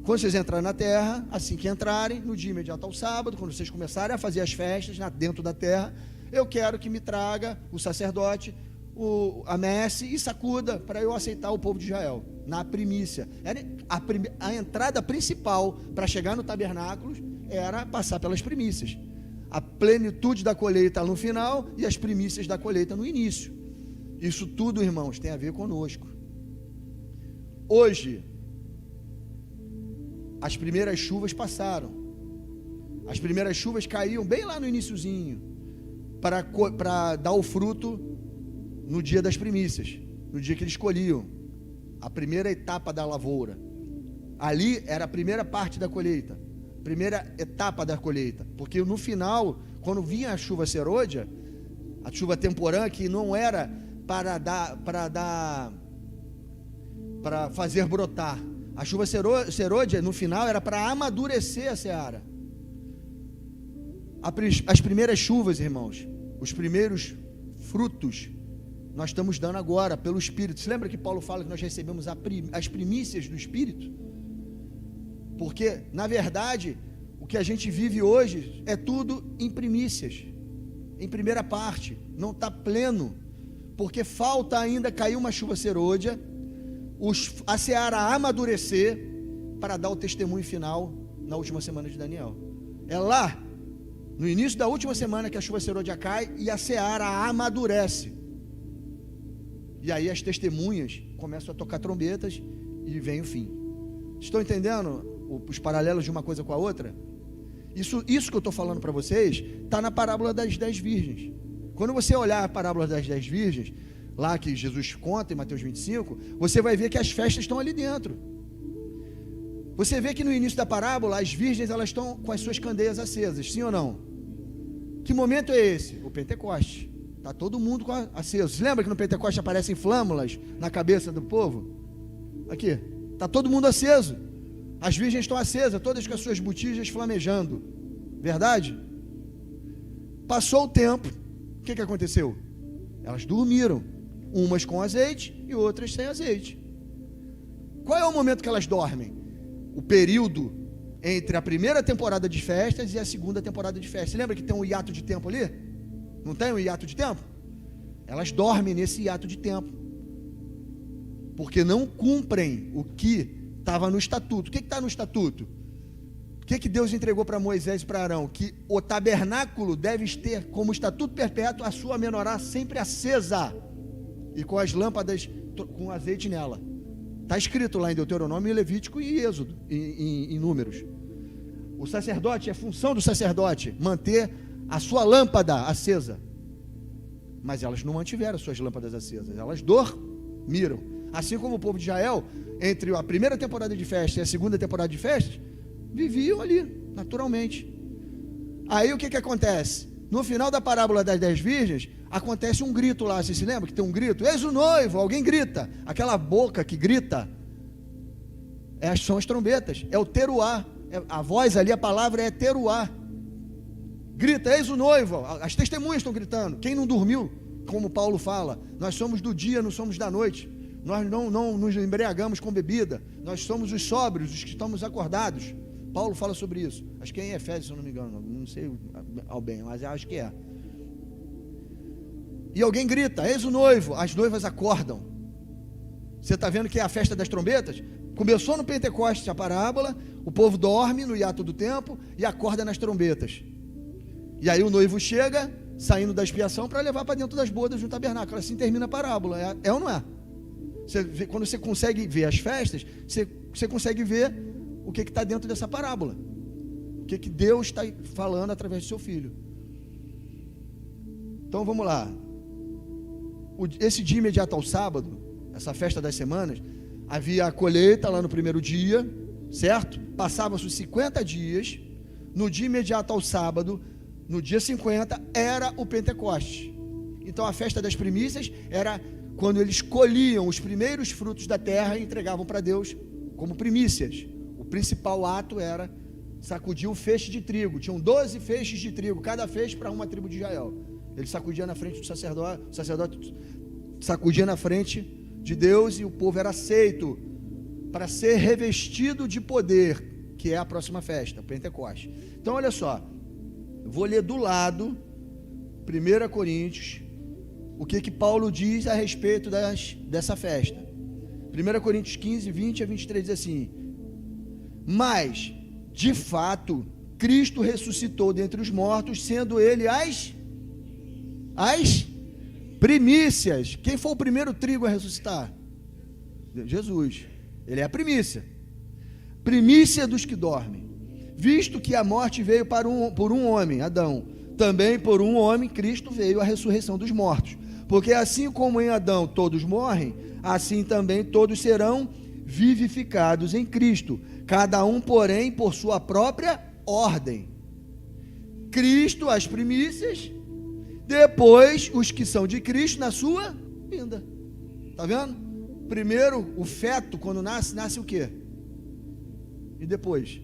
Quando vocês entrarem na terra, assim que entrarem, no dia imediato ao sábado, quando vocês começarem a fazer as festas dentro da terra, eu quero que me traga o sacerdote, a messe e sacuda para eu aceitar o povo de Israel, na primícia. A entrada principal para chegar no tabernáculo era passar pelas primícias. A plenitude da colheita no final e as primícias da colheita no início. Isso tudo, irmãos, tem a ver conosco. Hoje, as primeiras chuvas passaram. As primeiras chuvas caíam bem lá no iniciozinho, para dar o fruto no dia das primícias, no dia que eles colhiam, a primeira etapa da lavoura. Ali era a primeira parte da colheita, primeira etapa da colheita, porque no final, quando vinha a chuva serôdia, a chuva temporã, que não era para fazer brotar, a chuva serôdia no final era para amadurecer a seara. As primeiras chuvas, irmãos, os primeiros frutos, nós estamos dando agora pelo Espírito. Você lembra que Paulo fala que nós recebemos as primícias do Espírito? Porque, na verdade, o que a gente vive hoje é tudo em primícias, em primeira parte, não está pleno, porque falta ainda cair uma chuva serôdia, a seara amadurecer, para dar o testemunho final na última semana de Daniel. É lá, no início da última semana, que a chuva serôdia cai e a seara amadurece. E aí as testemunhas começam a tocar trombetas e vem o fim. Estão entendendo os paralelos de uma coisa com a outra? Isso que eu estou falando para vocês está na parábola das 10 virgens. Quando você olhar a parábola das 10 virgens, lá que Jesus conta em Mateus 25, você vai ver que as festas estão ali dentro. Você vê que no início da parábola as virgens elas estão com as suas candeias acesas, sim ou não? Que momento é esse? O Pentecoste. Está todo mundo aceso. Você lembra que no Pentecoste aparecem flâmulas na cabeça do povo? Aqui, está todo mundo aceso. As virgens estão acesas, todas com as suas botijas flamejando. Verdade? Passou o tempo, o que aconteceu? Elas dormiram, umas com azeite e outras sem azeite. Qual é o momento que elas dormem? O período entre a primeira temporada de festas e a segunda temporada de festas. Você lembra que tem um hiato de tempo ali? Não tem um hiato de tempo? Elas dormem nesse hiato de tempo, porque não cumprem o que estava no estatuto. O que está no estatuto? O que Deus entregou para Moisés e para Arão? Que o tabernáculo deve ter como estatuto perpétuo a sua menorá sempre acesa e com as lâmpadas com azeite nela. Está escrito lá em Deuteronômio, Levítico e Êxodo, em Números. O sacerdote, é função do sacerdote manter a sua lâmpada acesa. Mas elas não mantiveram as suas lâmpadas acesas, elas dormiram. Assim como o povo de Israel, entre a primeira temporada de festa e a segunda temporada de festas, viviam ali, naturalmente. Aí o que acontece? No final da parábola das 10 virgens, acontece um grito lá. Você se lembra que tem um grito? Eis o noivo, alguém grita. Aquela boca que grita, são as trombetas, é o teruá. A voz ali, a palavra é teruá. Grita, eis o noivo. As testemunhas estão gritando. Quem não dormiu como Paulo fala, nós somos do dia, não somos da noite. Nós não nos embriagamos com bebida. Nós somos os sóbrios, os que estamos acordados. Paulo fala sobre isso. Acho que é em Efésios, se eu não me engano. Não sei ao bem, mas acho que é. E alguém grita, eis o noivo. As noivas acordam. Você está vendo que é a festa das trombetas? Começou no Pentecostes a parábola. O povo dorme no hiato do tempo e acorda nas trombetas. E aí o noivo chega, saindo da expiação, para levar para dentro das bodas no tabernáculo. Assim termina a parábola. É ou não é? Quando você consegue ver as festas, você consegue ver o que está dentro dessa parábola. O que Deus está falando através do seu filho. Então vamos lá. Esse dia imediato ao sábado, essa festa das semanas, havia a colheita lá no primeiro dia, certo? Passava-se os 50 dias. No dia imediato ao sábado, no dia 50, era o Pentecostes. Então a festa das primícias era quando eles colhiam os primeiros frutos da terra e entregavam para Deus como primícias. O principal ato era sacudir o feixe de trigo. Tinham 12 feixes de trigo, cada feixe para uma tribo de Israel. Ele sacudia na frente do sacerdote, o sacerdote sacudia na frente de Deus, e o povo era aceito para ser revestido de poder, que é a próxima festa, o Pentecostes. Então olha só, eu vou ler do lado 1 Coríntios, o que Paulo diz a respeito dessa festa. 1 Coríntios 15, 20 a 23 diz assim: mas, de fato, Cristo ressuscitou dentre os mortos, sendo ele as primícias. Quem foi o primeiro trigo a ressuscitar? Jesus. Ele é a primícia. Primícia dos que dormem. Visto que a morte veio por um homem, Adão, também por um homem, Cristo, veio a ressurreição dos mortos. Porque assim como em Adão todos morrem, assim também todos serão vivificados em Cristo, cada um, porém, por sua própria ordem. Cristo, as primícias, depois os que são de Cristo na sua vinda. Está vendo? Primeiro, o feto, quando nasce o quê? E depois?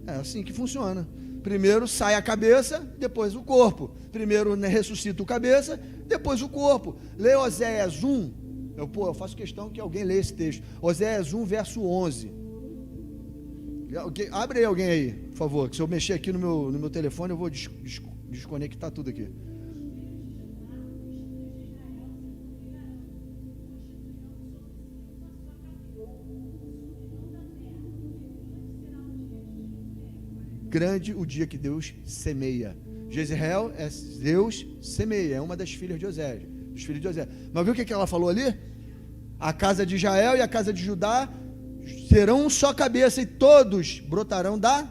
É assim que funciona. Primeiro sai a cabeça, depois o corpo. Primeiro ressuscita o cabeça, depois o corpo. Lê Oséias 1. Eu faço questão que alguém leia esse texto. Oséias 1, verso 11. Abre aí alguém aí, por favor. Que se eu mexer aqui no meu telefone, eu vou desconectar tudo aqui. Grande o dia que Deus semeia. Jezreel é Deus semeia, é uma das filhas de Osés, dos filhos de Osés. Mas viu o que ela falou ali? A casa de Israel e a casa de Judá serão um só cabeça, e todos brotarão da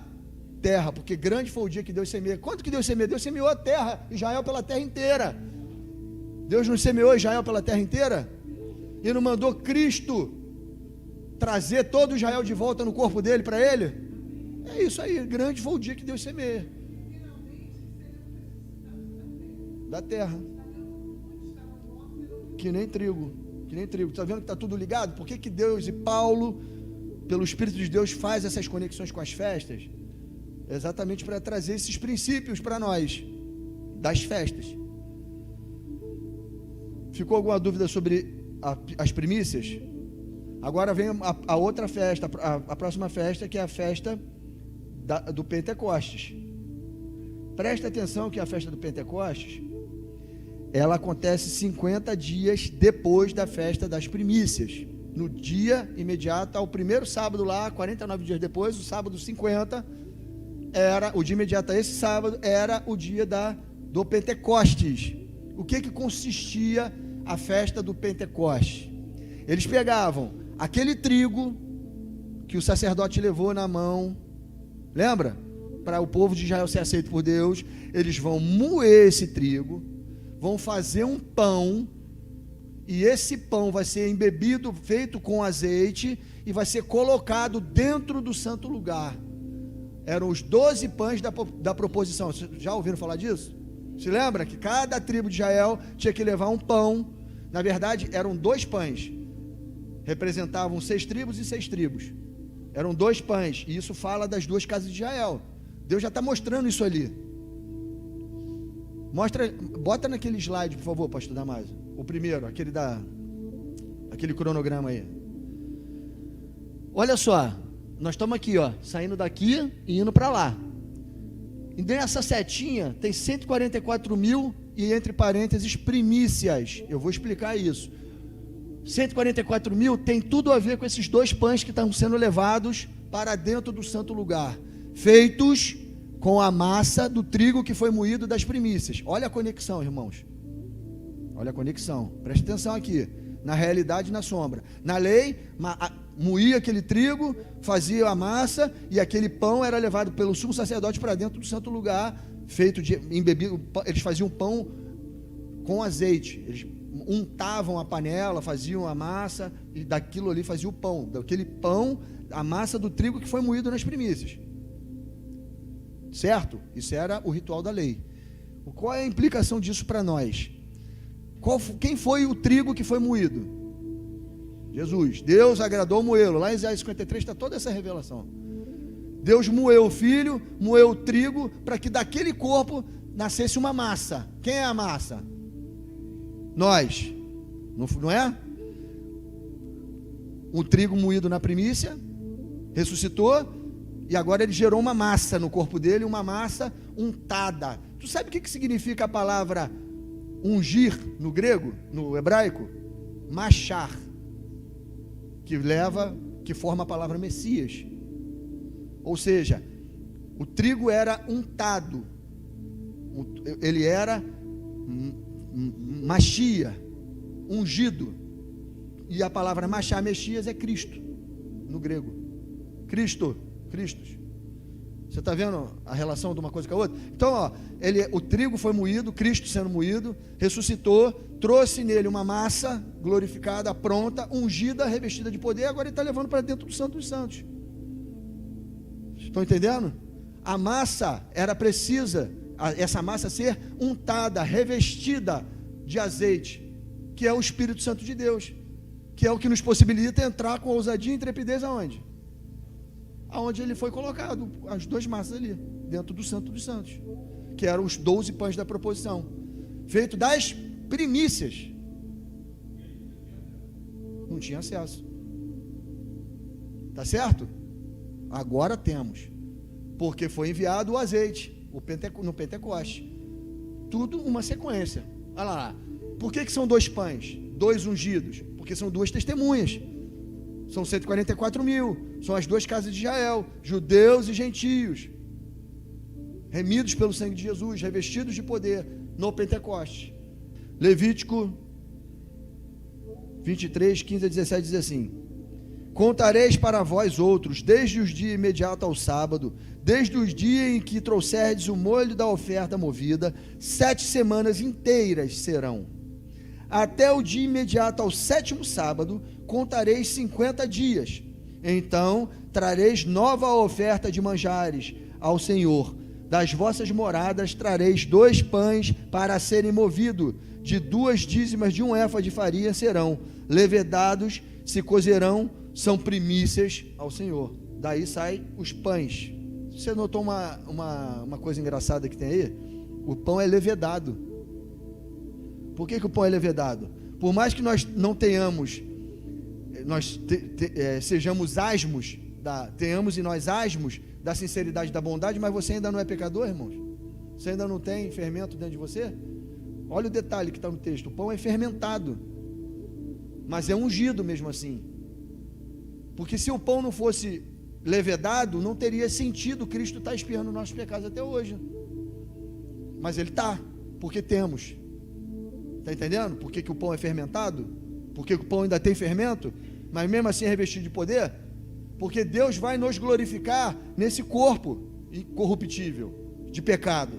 terra, porque grande foi o dia que Deus semeia. Quanto que Deus semeia? Deus semeou a terra, Israel pela terra inteira. Deus não semeou Israel pela terra inteira? E não mandou Cristo trazer todo Israel de volta no corpo dele para ele? É isso aí, grande foi o dia que Deus semeia da terra, que nem trigo, está vendo que está tudo ligado? Por que Deus e Paulo, pelo Espírito de Deus, faz essas conexões com as festas? Exatamente para trazer esses princípios para nós, das festas. Ficou alguma dúvida sobre as primícias? Agora vem a outra festa, a próxima festa, que é a festa do Pentecostes. Presta atenção que a festa do Pentecostes, ela acontece 50 dias depois da festa das primícias. No dia imediato ao primeiro sábado lá, 49 dias depois, o sábado 50, o dia imediato a esse sábado, era o dia do Pentecostes. O que consistia a festa do Pentecostes? Eles pegavam aquele trigo que o sacerdote levou na mão, lembra? Para o povo de Israel ser aceito por Deus, eles vão moer esse trigo, vão fazer um pão, e esse pão vai ser embebido, feito com azeite, e vai ser colocado dentro do santo lugar. Eram os 12 pães da proposição. Já ouviram falar disso? Se lembra que cada tribo de Israel tinha que levar um pão? Na verdade, eram 2 pães. Representavam 6 tribos e 6 tribos. Eram 2 pães, e isso fala das 2 casas de Israel. Deus já está mostrando isso ali. Bota naquele slide, por favor, pastor Damásio. O primeiro, aquele cronograma aí. Olha só, nós estamos aqui, ó, saindo daqui e indo para lá. E nessa setinha tem 144 mil e entre parênteses primícias. Eu vou explicar isso. 144 mil tem tudo a ver com esses 2 pães que estão sendo levados para dentro do santo lugar, feitos com a massa do trigo que foi moído das primícias. Olha a conexão, irmãos. Olha a conexão. Preste atenção aqui. Na realidade e na sombra. Na lei, moía aquele trigo, fazia a massa, e aquele pão era levado pelo sumo sacerdote para dentro do santo lugar, feito de embebido. Eles faziam pão com azeite. Eles untavam a panela, faziam a massa, e daquilo ali fazia o pão. Daquele pão, a massa do trigo que foi moído nas primícias. Certo? Isso era o ritual da lei. Qual é a implicação disso para nós? Quem foi o trigo que foi moído? Jesus. Deus agradou moê-lo. Lá em Isaías 53 está toda essa revelação. Deus moeu o filho, moeu o trigo, para que daquele corpo nascesse uma massa. Quem é a massa? Nós. Não é? O trigo moído na primícia, ressuscitou, e agora ele gerou uma massa no corpo dele, uma massa untada. Tu sabe o que significa a palavra ungir no grego, no hebraico? Machar, que forma a palavra Messias. Ou seja, o trigo era untado, ele era machia, ungido, e a palavra machar, Messias, é Cristo, no grego. Cristos. Você está vendo a relação de uma coisa com a outra? Então, ó, o trigo foi moído, Cristo sendo moído, ressuscitou, trouxe nele uma massa glorificada, pronta, ungida, revestida de poder, agora ele está levando para dentro do Santo dos Santos. Estão entendendo? A massa era precisa, essa massa ser untada, revestida de azeite, que é o Espírito Santo de Deus, que é o que nos possibilita entrar com ousadia e intrepidez aonde? Aonde ele foi colocado, as 2 massas ali, dentro do Santo dos Santos, que eram os 12 pães da proposição, feito das primícias. Não tinha acesso. Tá certo? Agora temos, porque foi enviado o azeite, no Pentecoste. Tudo uma sequência. Olha lá. Por que são 2 pães? 2 ungidos? Porque são 2 testemunhas. São 144 mil, são as 2 casas de Israel, judeus e gentios, remidos pelo sangue de Jesus, revestidos de poder no Pentecoste. Levítico 23, 15 a 17 diz assim: contareis para vós outros, desde os dias imediatos ao sábado, desde os dias em que trouxerdes o molho da oferta movida, 7 semanas inteiras serão. Até o dia imediato ao 7º sábado, contareis 50 dias. Então trareis nova oferta de manjares ao Senhor. Das vossas moradas trareis 2 pães para serem movidos, de 2 dízimas de 1 éfa de farinha serão levedados, se cozerão, são primícias ao Senhor. Daí saem os pães. Você notou uma coisa engraçada que tem aí? O pão é levedado. Por que o pão é levedado? Por mais que nós não tenhamos, sejamos asmos, tenhamos em nós asmos da sinceridade, da bondade, mas você ainda não é pecador, irmãos? Você ainda não tem fermento dentro de você? Olha o detalhe que está no texto: o pão é fermentado, mas é ungido mesmo assim. Porque se o pão não fosse levedado, não teria sentido Cristo estar expiando nossos pecados até hoje. Mas ele está, porque temos. Está entendendo? Por que o pão é fermentado? Por que o pão ainda tem fermento, mas mesmo assim é revestido de poder? Porque Deus vai nos glorificar nesse corpo incorruptível de pecado,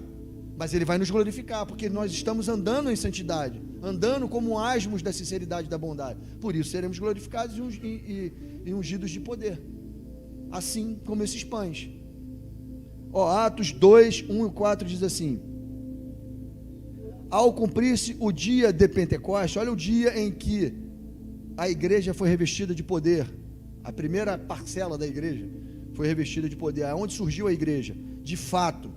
mas Ele vai nos glorificar, porque nós estamos andando em santidade, andando como asmos da sinceridade e da bondade. Por isso seremos glorificados e ungidos de poder, assim como esses pães. Atos 2, 1 e 4 diz assim: ao cumprir-se o dia de Pentecoste, olha o dia em que a igreja foi revestida de poder, a primeira parcela da igreja foi revestida de poder. Aonde surgiu a igreja? De fato,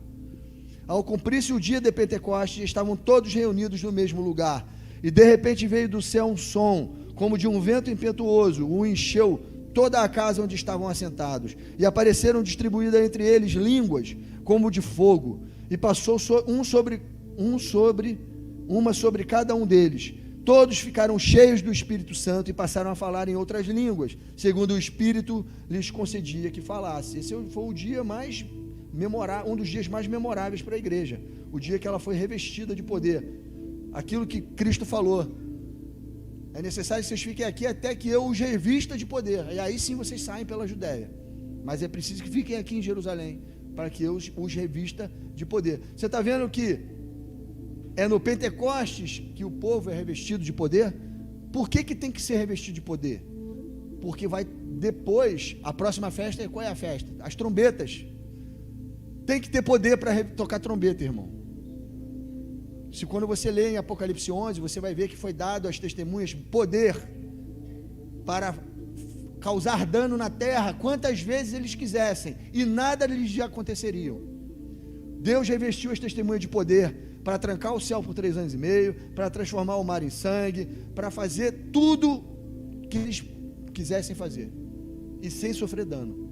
Ao cumprir-se o dia de Pentecostes, estavam todos reunidos no mesmo lugar. E de repente veio do céu um som, como de um vento impetuoso, o encheu toda a casa onde estavam assentados. E apareceram distribuídas entre eles línguas, como de fogo. E passou uma sobre cada um deles. Todos ficaram cheios do Espírito Santo e passaram a falar em outras línguas, segundo o Espírito lhes concedia que falasse. Esse foi o dia mais memorável, um dos dias mais memoráveis para a igreja, o dia que ela foi revestida de poder. Aquilo que Cristo falou: é necessário que vocês fiquem aqui até que eu os revista de poder, e aí sim vocês saem pela Judéia, mas é preciso que fiquem aqui em Jerusalém, para que eu os revista de poder. Você está vendo que é no Pentecostes que o povo é revestido de poder? Por que tem que ser revestido de poder? Porque vai depois, a próxima festa, qual é a festa? As trombetas. Tem que ter poder para tocar trombeta, irmão. Se quando você lê em Apocalipse 11, você vai ver que foi dado às testemunhas poder para causar dano na terra quantas vezes eles quisessem, e nada lhes aconteceria. Deus revestiu as testemunhas de poder para trancar o céu por 3 anos e meio, para transformar o mar em sangue, para fazer tudo que eles quisessem fazer, e sem sofrer dano.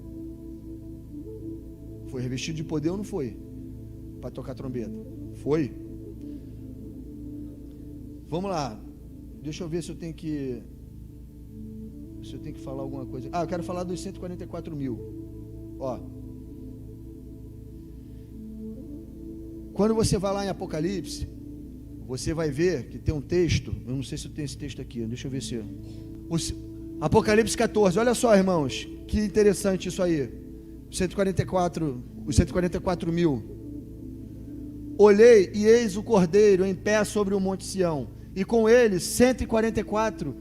Foi revestido de poder ou não foi? Para tocar trombeta? Foi. Vamos lá. Deixa eu ver se eu tenho que falar alguma coisa. Eu quero falar dos 144 mil. Ó. Quando você vai lá em Apocalipse, você vai ver que tem um texto. Eu não sei se eu tenho esse texto aqui. Deixa eu ver se... Apocalipse 14. Olha só, irmãos. Que interessante isso aí. Os 144 mil. Olhei e eis o Cordeiro em pé sobre o monte Sião, e com ele 144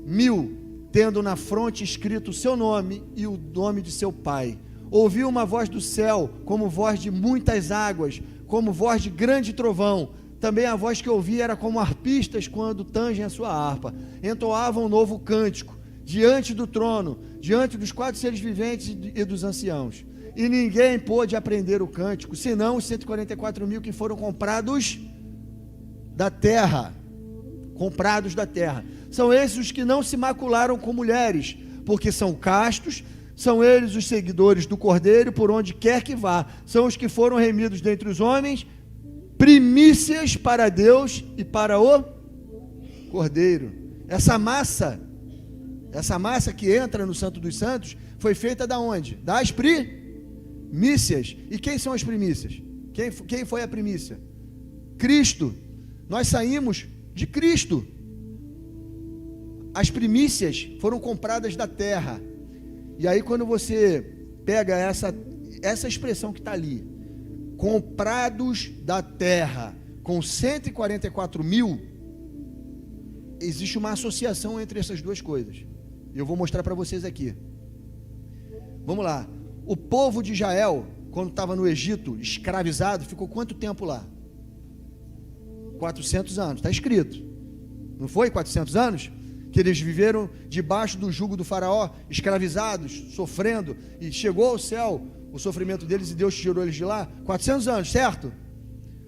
mil, tendo na fronte escrito o seu nome e o nome de seu pai. Ouvi uma voz do céu, como voz de muitas águas, como voz de grande trovão. Também a voz que ouvi era como arpistas quando tangem a sua harpa. Entoavam um novo cântico diante do trono, diante dos 4 seres viventes e dos anciãos. E ninguém pôde aprender o cântico, senão os 144 mil que foram comprados da terra. Comprados da terra. São esses os que não se macularam com mulheres, porque são castos. São eles os seguidores do Cordeiro por onde quer que vá. São os que foram remidos dentre os homens, primícias para Deus e para o Cordeiro. Essa massa que entra no Santo dos Santos, foi feita da onde? Das primícias. E quem são as primícias? Quem foi a primícia? Cristo. Nós saímos de Cristo. As primícias foram compradas da terra. E aí quando você pega essa expressão que está ali, comprados da terra, com 144 mil, existe uma associação entre essas duas coisas. E eu vou mostrar para vocês aqui. Vamos lá. O povo de Israel, quando estava no Egito, escravizado, ficou quanto tempo lá? 400 anos, está escrito. Não foi 400 anos? Que eles viveram debaixo do jugo do faraó, escravizados, sofrendo, e chegou ao céu o sofrimento deles e Deus tirou eles de lá. 400 anos, certo?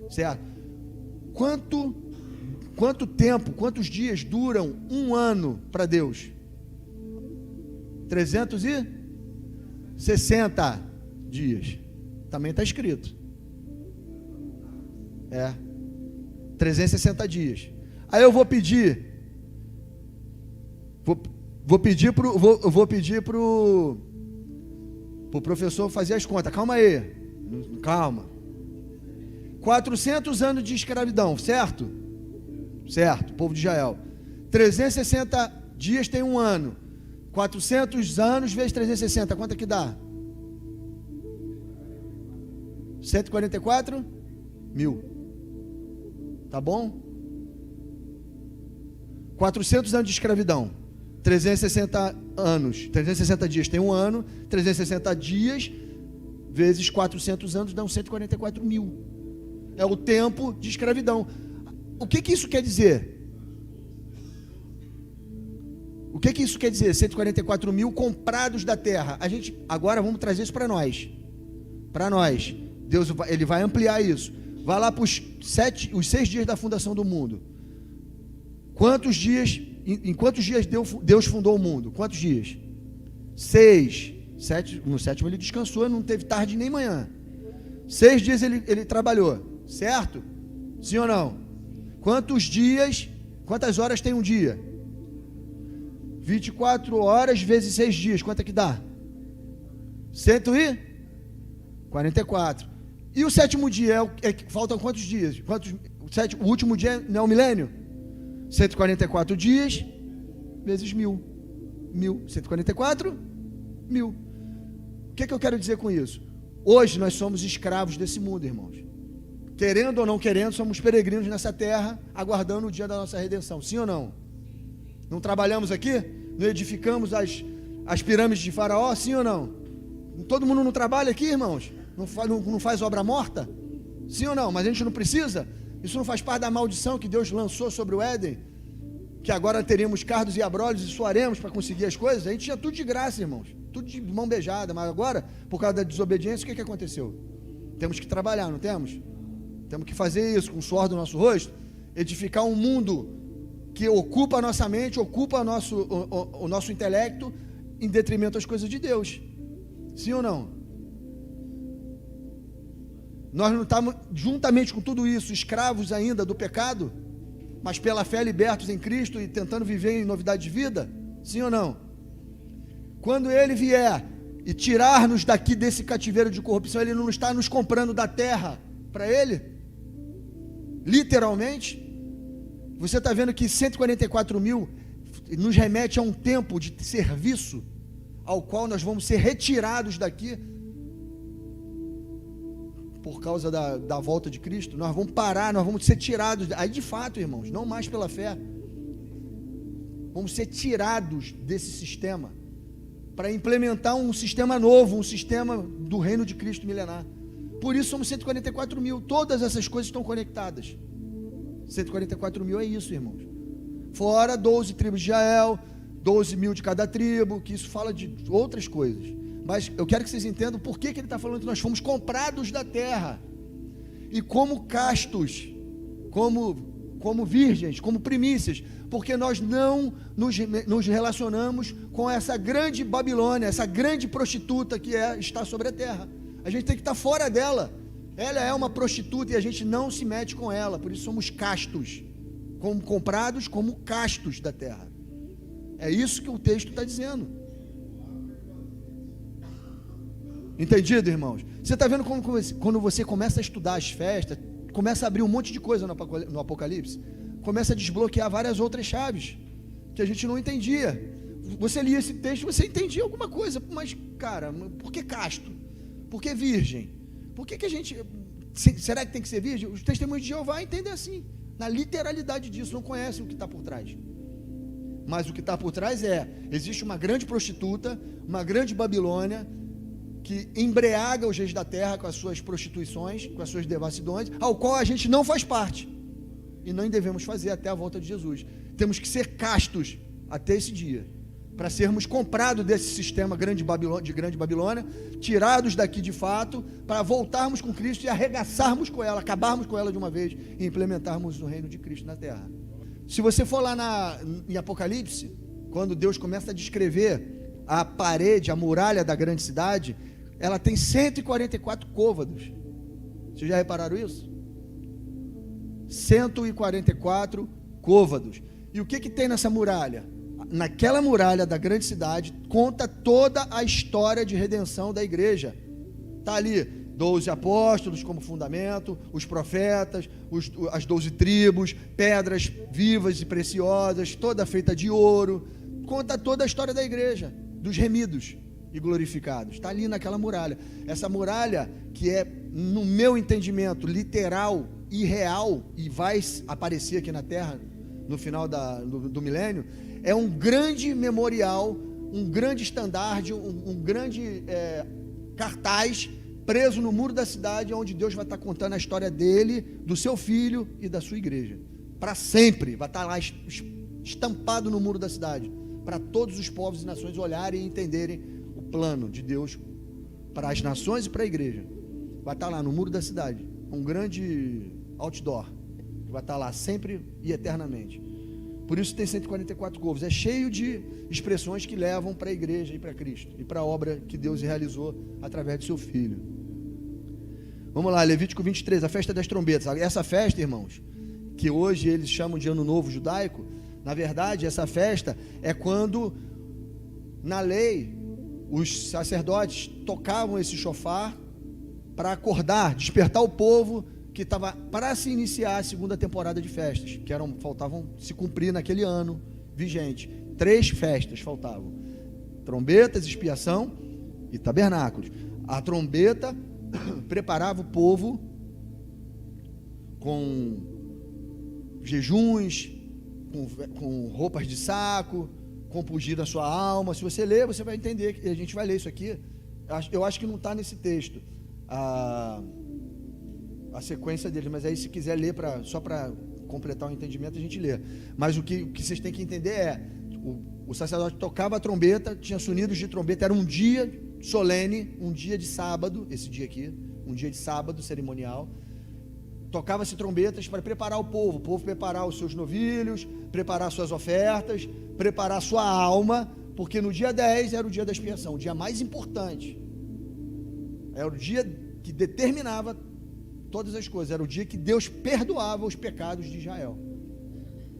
Certo. Quanto tempo, quantos dias duram um ano para Deus? 360 dias. Também está escrito. 360 dias. Aí eu vou pedir pro professor fazer as contas. Calma aí. Calma. 400 anos de escravidão, certo? Certo, povo de Israel. 360 dias tem um ano. 400 anos vezes 360, quanto é que dá? 144 mil. Tá bom? 400 anos de escravidão. 360 anos. 360 dias tem um ano. 360 dias vezes 400 anos dão 144 mil. É o tempo de escravidão. O que isso quer dizer? O que isso quer dizer? 144 mil comprados da terra. Agora vamos trazer isso para nós. Para nós. Deus, Ele vai ampliar isso. Vai lá para os 6 dias da fundação do mundo. Em quantos dias Deus fundou o mundo? Quantos dias? 6. No 7º ele descansou, não teve tarde nem manhã. 6 dias ele trabalhou, certo? Sim ou não? Quantas horas tem um dia? 24 horas vezes 6 dias, quanto é que dá? 144. E o 7º dia, faltam quantos dias? O último dia não é o milênio? 144 dias vezes 1000. 144, 1000. O que eu quero dizer com isso? Hoje nós somos escravos desse mundo, irmãos. Querendo ou não querendo, somos peregrinos nessa terra, aguardando o dia da nossa redenção. Sim ou não? Não trabalhamos aqui? Não edificamos as pirâmides de Faraó? Sim ou não? Todo mundo não trabalha aqui, irmãos? Não faz obra morta? Sim ou não? Mas a gente não precisa? Isso não faz parte da maldição que Deus lançou sobre o Éden? Que agora teremos cardos e abrolhos e suaremos para conseguir as coisas? A gente tinha tudo de graça, irmãos. Tudo de mão beijada. Mas agora, por causa da desobediência, o que aconteceu? Temos que trabalhar, não temos? Temos que fazer isso com o suor do nosso rosto. Edificar um mundo que ocupa a nossa mente, ocupa o nosso intelecto, em detrimento das coisas de Deus. Sim ou não? Nós não estamos, juntamente com tudo isso, escravos ainda do pecado, mas pela fé libertos em Cristo e tentando viver em novidade de vida? Sim ou não? Quando Ele vier e tirar-nos daqui desse cativeiro de corrupção, Ele não está nos comprando da terra para Ele? Literalmente? Você está vendo que 144 mil nos remete a um tempo de serviço, ao qual nós vamos ser retirados daqui, por causa da volta de Cristo. Nós vamos parar, nós vamos ser tirados, aí de fato, irmãos, não mais pela fé, vamos ser tirados desse sistema, para implementar um sistema novo, um sistema do reino de Cristo milenar. Por isso somos 144 mil, todas essas coisas estão conectadas. 144 mil é isso, irmãos. Fora 12 tribos de Israel, 12 mil de cada tribo, que isso fala de outras coisas. Mas eu quero que vocês entendam por que ele está falando que nós fomos comprados da terra. E como castos, como virgens, como primícias, porque nós não nos relacionamos com essa grande Babilônia, essa grande prostituta que está sobre a terra. A gente tem que estar fora dela. Ela é uma prostituta e a gente não se mete com ela, por isso somos castos, como comprados como castos da terra. É isso que o texto está dizendo. Entendido, irmãos? Você está vendo como quando você começa a estudar as festas, começa a abrir um monte de coisa no Apocalipse, começa a desbloquear várias outras chaves que a gente não entendia. Você lia esse texto, você entendia alguma coisa, mas cara, por que casto? Por que virgem? Por que a gente... Será que tem que ser virgem? Os testemunhos de Jeová entendem assim, na literalidade disso, não conhecem o que está por trás. Mas o que está por trás existe uma grande prostituta, uma grande Babilônia, que embriaga os reis da terra com as suas prostituições, com as suas devassidões, ao qual a gente não faz parte, e não devemos fazer até a volta de Jesus. Temos que ser castos até esse dia, para sermos comprados desse sistema de grande Babilônia, tirados daqui de fato, para voltarmos com Cristo e arregaçarmos com ela, acabarmos com ela de uma vez e implementarmos o reino de Cristo na terra. Se você for lá em Apocalipse, quando Deus começa a descrever a parede, a muralha da grande cidade, ela tem 144 côvados. Vocês já repararam isso? 144 côvados. E o que tem nessa muralha? Naquela muralha da grande cidade, conta toda a história de redenção da igreja. Está ali 12 apóstolos como fundamento, os profetas, as 12 tribos, pedras vivas e preciosas, toda feita de ouro. Conta toda a história da igreja, dos remidos e glorificados. Está ali naquela muralha. Essa muralha, que é, no meu entendimento, literal e real, e vai aparecer aqui na terra no final do milênio, é um grande memorial, um grande estandarte, um grande cartaz preso no muro da cidade, onde Deus vai estar contando a história dele, do seu filho e da sua igreja, para sempre. Vai estar lá estampado no muro da cidade, para todos os povos e nações olharem e entenderem o plano de Deus para as nações e para a igreja. Vai estar lá no muro da cidade. um grande outdoor, que vai estar lá sempre e eternamente. Por isso tem 144 covos. É cheio de expressões que levam para a igreja e para Cristo, e para a obra que Deus realizou através de seu Filho. Vamos lá, Levítico 23, a festa das trombetas. Essa festa, irmãos, que hoje eles chamam de Ano Novo Judaico, na verdade, essa festa é quando, na lei, os sacerdotes tocavam esse chofar para acordar, despertar o povo que estava para se iniciar a segunda temporada de festas, que faltavam se cumprir naquele ano vigente. 3 festas faltavam: trombetas, expiação e tabernáculos. A trombeta preparava o povo com jejuns, com roupas de saco, compungir a sua alma. Se você ler, você vai entender, a gente vai ler isso aqui. Eu acho que não está nesse texto a sequência deles, mas aí se quiser ler só para completar o entendimento, a gente lê. Mas o que vocês têm que entender é, o sacerdote tocava a trombeta, tinha sonidos de trombeta, era um dia solene, um dia de sábado, esse dia aqui, um dia de sábado cerimonial. Tocava-se trombetas para preparar o povo preparar os seus novilhos, preparar suas ofertas, preparar sua alma, porque no dia 10 era o dia da expiação, o dia mais importante. Era o dia que determinava todas as coisas, era o dia que Deus perdoava os pecados de Israel.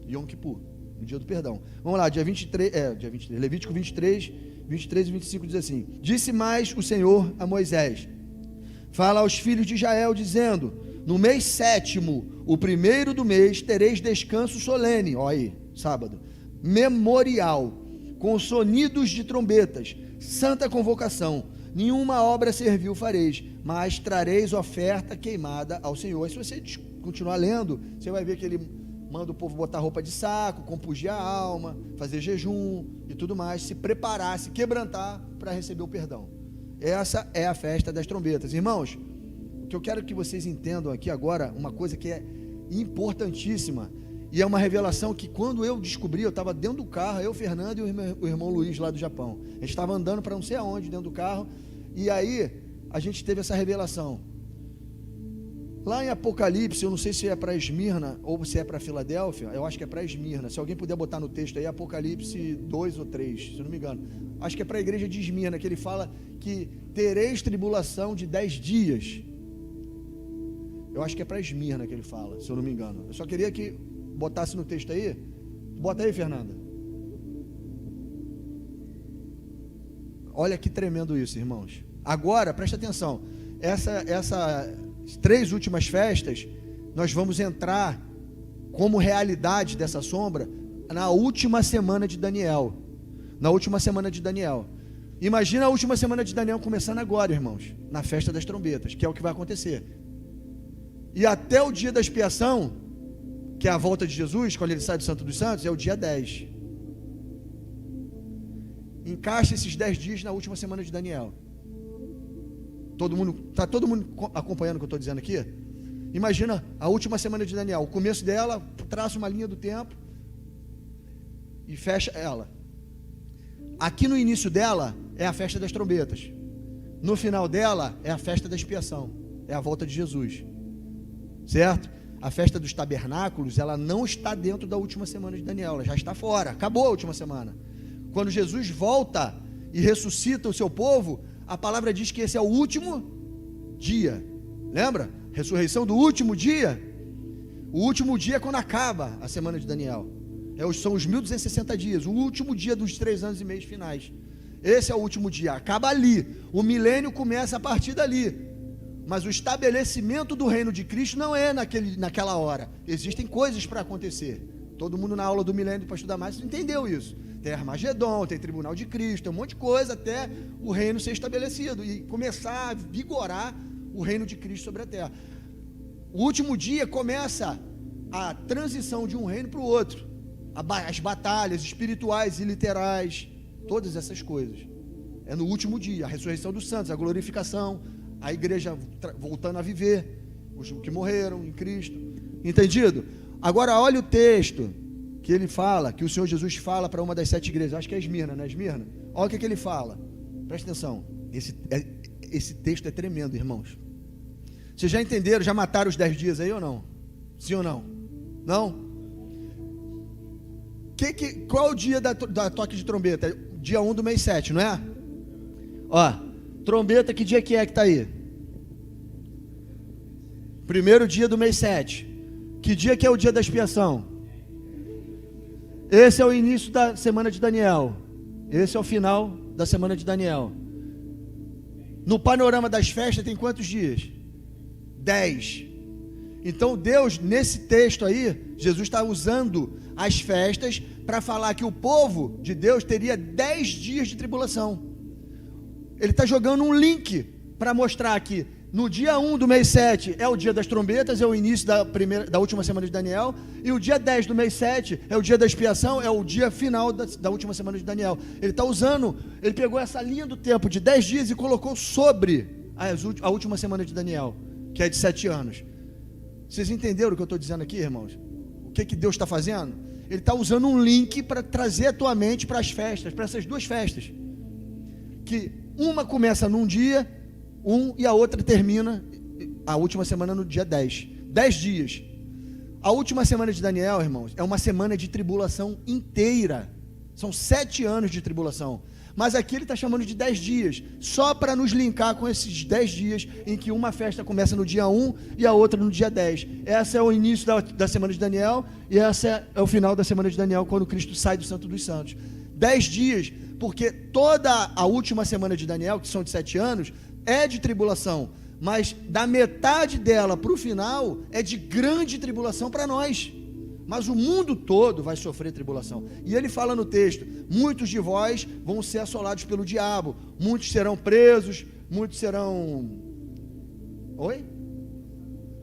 Yom Kippur, no dia do perdão. Vamos lá, dia 23, Levítico 23 e 25 diz assim: Disse mais o Senhor a Moisés: Fala aos filhos de Israel, dizendo: No mês 7º, o primeiro do mês, tereis descanso solene, ó aí, sábado, memorial, com sonidos de trombetas, santa convocação. Nenhuma obra servil fareis, mas trareis oferta queimada ao Senhor. E se você continuar lendo, você vai ver que ele manda o povo botar roupa de saco, compungir a alma, fazer jejum e tudo mais, se preparar, se quebrantar para receber o perdão. Essa é a festa das trombetas. Irmãos, o que eu quero que vocês entendam aqui agora, uma coisa que é importantíssima, e é uma revelação que quando eu descobri, eu estava dentro do carro, eu, Fernando e o irmão Luiz lá do Japão, a gente estava andando para não sei aonde dentro do carro, e aí a gente teve essa revelação. Lá em Apocalipse, eu não sei se é para Esmirna ou se é para Filadélfia, eu acho que é para Esmirna. Se alguém puder botar no texto aí, Apocalipse 2 ou 3, se eu não me engano. Acho que é para a igreja de Esmirna, que ele fala que tereis tribulação de 10 dias. Eu acho que é para Esmirna que ele fala, se eu não me engano. Eu só queria que botasse no texto aí. Bota aí, Fernanda. Olha que tremendo isso, irmãos. Agora, presta atenção. Essas 3 últimas festas, nós vamos entrar como realidade dessa sombra na última semana de Daniel. Na última semana de Daniel. Imagina a última semana de Daniel começando agora, irmãos, na festa das trombetas, que é o que vai acontecer. E até o dia da expiação, que é a volta de Jesus, quando ele sai do Santo dos Santos, é o dia 10. Encaixa esses 10 dias na última semana de Daniel. Está todo mundo acompanhando o que eu estou dizendo aqui? Imagina a última semana de Daniel, o começo dela, traça uma linha do tempo e fecha ela. Aqui no início dela é a festa das trombetas. No final dela é a festa da expiação, é a volta de Jesus. Certo? A festa dos tabernáculos, ela não está dentro da última semana de Daniel, ela já está fora, acabou a última semana. Quando Jesus volta e ressuscita o seu povo, a palavra diz que esse é o último dia. Lembra? Ressurreição do último dia. O último dia é quando acaba a semana de Daniel. São os 1260 dias, o último dia dos 3 anos e meio finais. Esse é o último dia, acaba ali. O milênio começa a partir dali. Mas o estabelecimento do reino de Cristo não é naquela hora. Existem coisas para acontecer. Todo mundo na aula do milênio para estudar mais entendeu isso. Tem Armagedon, tem Tribunal de Cristo, tem um monte de coisa até o reino ser estabelecido e começar a vigorar o reino de Cristo sobre a terra. O último dia começa a transição de um reino para o outro. As batalhas espirituais e literais, todas essas coisas. É no último dia, a ressurreição dos santos, a glorificação, a igreja voltando a viver, os que morreram em Cristo. Entendido? Agora olha o texto que ele fala, que o Senhor Jesus fala para uma das 7 igrejas. Acho que é Esmirna, não é Esmirna? Olha o que ele fala. Presta atenção. Esse texto é tremendo, irmãos. Vocês já entenderam, já mataram os 10 dias aí ou não? Sim ou não? Não? Qual é o dia da toque de trombeta? Dia 1 do mês 7, não é? Ó, trombeta, que dia que está aí? Primeiro dia do mês 7. Que dia que é o dia da expiação? Esse é o início da semana de Daniel. Esse é o final da semana de Daniel. No panorama das festas tem quantos dias? 10. Então Deus, nesse texto aí, Jesus está usando as festas para falar que o povo de Deus teria 10 dias de tribulação. Ele está jogando um link para mostrar que no dia 1 do mês 7 é o dia das trombetas, é o início da última semana de Daniel, e o dia 10 do mês 7 é o dia da expiação, é o dia final da última semana de Daniel. Ele está usando, ele pegou essa linha do tempo de 10 dias e colocou sobre a última semana de Daniel, que é de 7 anos. Vocês entenderam o que eu estou dizendo aqui, irmãos? O que Deus está fazendo? Ele está usando um link para trazer a tua mente para as festas, para essas duas festas, que uma começa num dia e a outra termina a última semana no dia 10. 10 dias. A última semana de Daniel, irmãos, é uma semana de tribulação inteira. São 7 anos de tribulação. Mas aqui ele está chamando de 10 dias, só para nos linkar com esses 10 dias em que uma festa começa no dia 1 e a outra no dia 10. Esse é o início da semana de Daniel e esse é o final da semana de Daniel, quando Cristo sai do Santo dos Santos. 10 dias, porque toda a última semana de Daniel, que são de 7 anos, é de tribulação, mas da metade dela para o final é de grande tribulação para nós. Mas o mundo todo vai sofrer tribulação. E ele fala no texto: muitos de vós vão ser assolados pelo diabo, muitos serão presos, muitos serão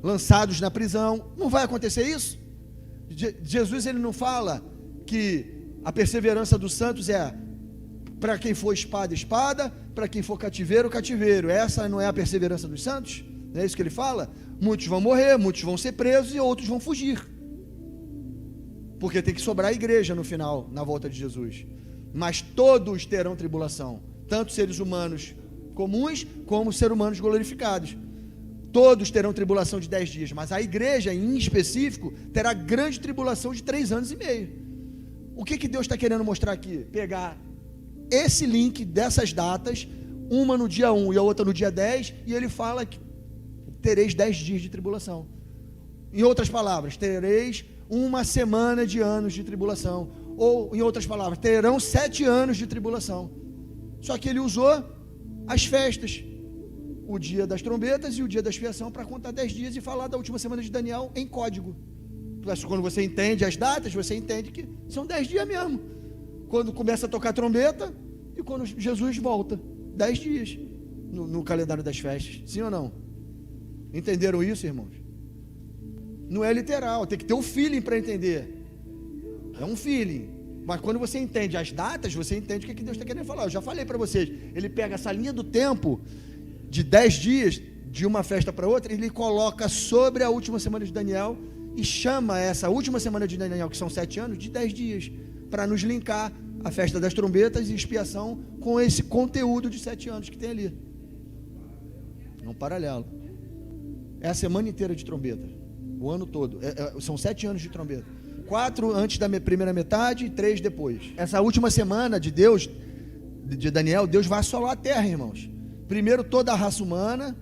lançados na prisão. Não vai acontecer isso? Jesus, ele não fala que a perseverança dos santos é para quem for espada, espada, para quem for cativeiro, cativeiro. Essa não é a perseverança dos santos? Não é isso que ele fala? Muitos vão morrer, muitos vão ser presos e outros vão fugir, porque tem que sobrar a igreja no final, na volta de Jesus. Mas todos terão tribulação, tanto seres humanos comuns, como seres humanos glorificados. Todos terão tribulação de 10 dias, mas a igreja em específico terá grande tribulação de 3 anos e meio. O que Deus está querendo mostrar aqui? Pegar esse link dessas datas, uma no dia 1 e a outra no dia 10, e ele fala que tereis 10 dias de tribulação. Em outras palavras, tereis uma semana de anos de tribulação, ou em outras palavras, terão 7 anos de tribulação. Só que ele usou as festas, o dia das trombetas e o dia da expiação, para contar 10 dias e falar da última semana de Daniel em código. Quando você entende as datas, você entende que são 10 dias mesmo, quando começa a tocar a trombeta e quando Jesus volta. 10 dias no calendário das festas. Sim ou não? Entenderam isso, irmãos? Não é literal, tem que ter um feeling para entender. É um feeling. Mas quando você entende as datas, você entende o que Deus está querendo falar. Eu já falei para vocês, ele pega essa linha do tempo de 10 dias, de uma festa para outra, e ele coloca sobre a última semana de Daniel e chama essa última semana de Daniel, que são 7 anos, de 10 dias, para nos linkar a festa das trombetas e expiação com esse conteúdo de 7 anos que tem ali. É um paralelo. É a semana inteira de trombeta, o ano todo. São 7 anos de trombeta. 4 antes da primeira metade e 3 depois. Essa última semana de Deus, de Daniel, Deus vai assolar a terra, irmãos. Primeiro toda a raça humana,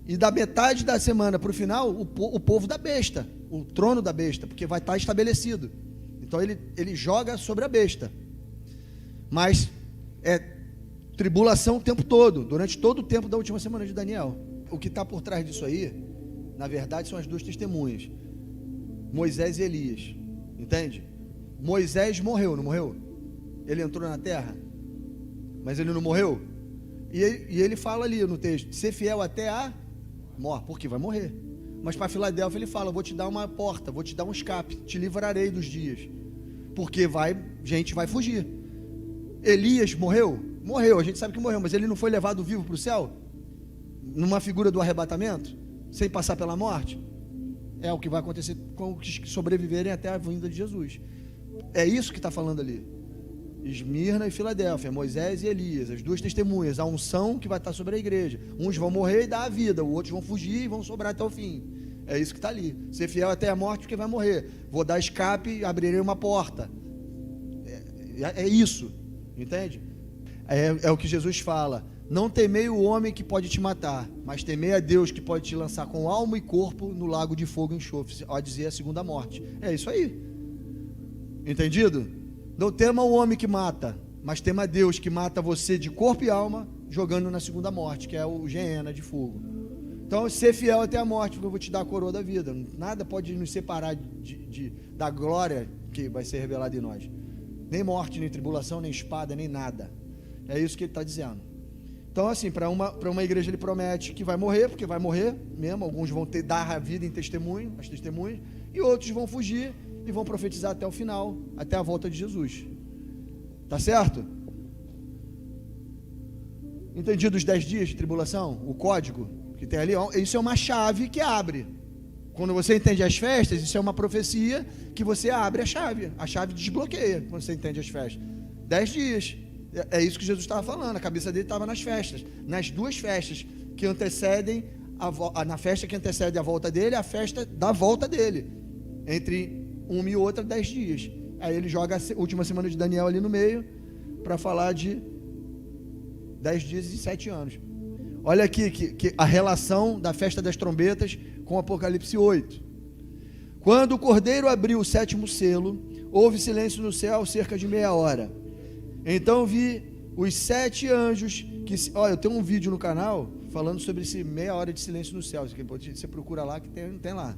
e da metade da semana para o final, o povo da besta, o trono da besta, porque vai estar estabelecido. Então ele joga sobre a besta. Mas é tribulação o tempo todo, durante todo o tempo da última semana de Daniel. O que está por trás disso aí, na verdade, são as duas testemunhas, Moisés e Elias. Entende? Moisés morreu, não morreu? Ele entrou na terra, mas ele não morreu. E ele fala ali no texto: ser fiel até a morte, porque vai morrer. Mas para Filadélfia ele fala: vou te dar uma porta, vou te dar um escape, te livrarei dos dias, porque gente vai fugir. Elias morreu? Morreu, a gente sabe que morreu, mas ele não foi levado vivo para o céu? Numa figura do arrebatamento? Sem passar pela morte? É o que vai acontecer com os que sobreviverem até a vinda de Jesus. É isso que está falando ali. Esmirna e Filadélfia, Moisés e Elias, as duas testemunhas, a unção que vai estar sobre a igreja. Uns vão morrer e dar a vida, os outros vão fugir e vão sobrar até o fim. É isso que está ali. Ser fiel até a morte, porque vai morrer. Vou dar escape e abrirei uma porta. É isso, entende? É o que Jesus fala. Não temei o homem que pode te matar, mas temei a Deus que pode te lançar com alma e corpo no lago de fogo e enxofre, a dizer a segunda morte. É isso aí. Entendido? Não tema o homem que mata, mas tema a Deus que mata você de corpo e alma, jogando na segunda morte, que é o Geena de fogo. Então, ser fiel até a morte, porque eu vou te dar a coroa da vida. Nada pode nos separar da glória que vai ser revelada em nós. Nem morte, nem tribulação, nem espada, nem nada. É isso que ele está dizendo. Então, assim, para uma igreja ele promete que vai morrer, porque vai morrer mesmo. Alguns vão dar a vida em testemunho, as testemunhas, e outros vão fugir e vão profetizar até o final, até a volta de Jesus. Tá certo? Entendido os 10 dias de tribulação? O código que tem ali, isso é uma chave que abre. Quando você entende as festas, isso é uma profecia que você abre a chave desbloqueia quando você entende as festas. 10 dias, é isso que Jesus estava falando, a cabeça dele estava nas festas, nas duas festas que antecedem, na festa que antecede a volta dele, a festa da volta dele, entre uma e outra 10 dias, aí ele joga a última semana de Daniel ali no meio, para falar de 10 dias e 7 anos. Olha aqui que a relação da festa das trombetas com Apocalipse 8. Quando o Cordeiro abriu o 7º selo, houve silêncio no céu cerca de meia hora. Então vi os 7 anjos que... Olha, eu tenho um vídeo no canal falando sobre esse meia hora de silêncio no céu. Você procura lá que tem lá.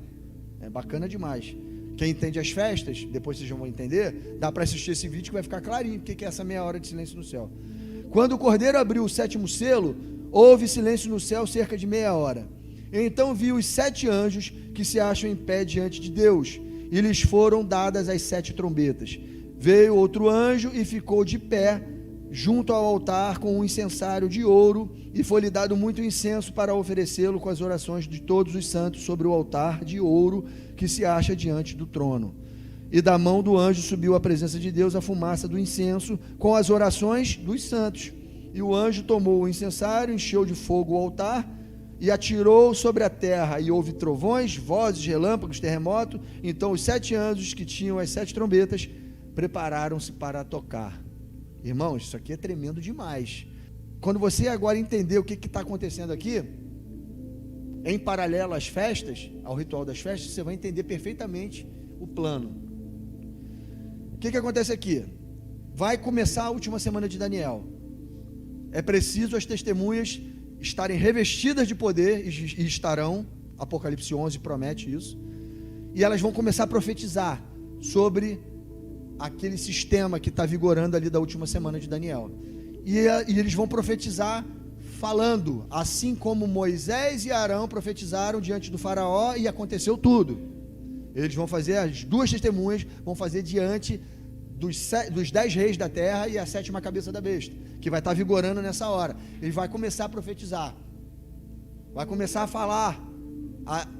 É bacana demais. Quem entende as festas, depois vocês vão entender, dá para assistir esse vídeo que vai ficar clarinho porque que é essa meia hora de silêncio no céu. Quando o Cordeiro abriu o 7º selo, houve silêncio no céu cerca de meia hora. Então vi os 7 anjos que se acham em pé diante de Deus, e lhes foram dadas as 7 trombetas. Veio outro anjo e ficou de pé junto ao altar com um incensário de ouro, e foi-lhe dado muito incenso para oferecê-lo com as orações de todos os santos sobre o altar de ouro que se acha diante do trono. E da mão do anjo subiu à presença de Deus a fumaça do incenso com as orações dos santos. E o anjo tomou o incensário, encheu de fogo o altar e atirou sobre a terra, e houve trovões, vozes, relâmpagos, terremoto. Então os 7 anjos que tinham as 7 trombetas prepararam-se para tocar. Irmãos, isso aqui é tremendo demais. Quando você agora entender o que está acontecendo aqui, em paralelo às festas, ao ritual das festas, você vai entender perfeitamente o plano. O que acontece aqui? Vai começar a última semana de Daniel. É preciso as testemunhas estarem revestidas de poder, e estarão, Apocalipse 11 promete isso, e elas vão começar a profetizar sobre aquele sistema que está vigorando ali da última semana de Daniel, e eles vão profetizar falando, assim como Moisés e Arão profetizaram diante do faraó, e aconteceu tudo. Eles vão fazer, as duas testemunhas vão fazer diante dos 10 reis da terra e a 7ª cabeça da besta, que vai estar vigorando nessa hora. Ele vai começar a profetizar, vai começar a falar,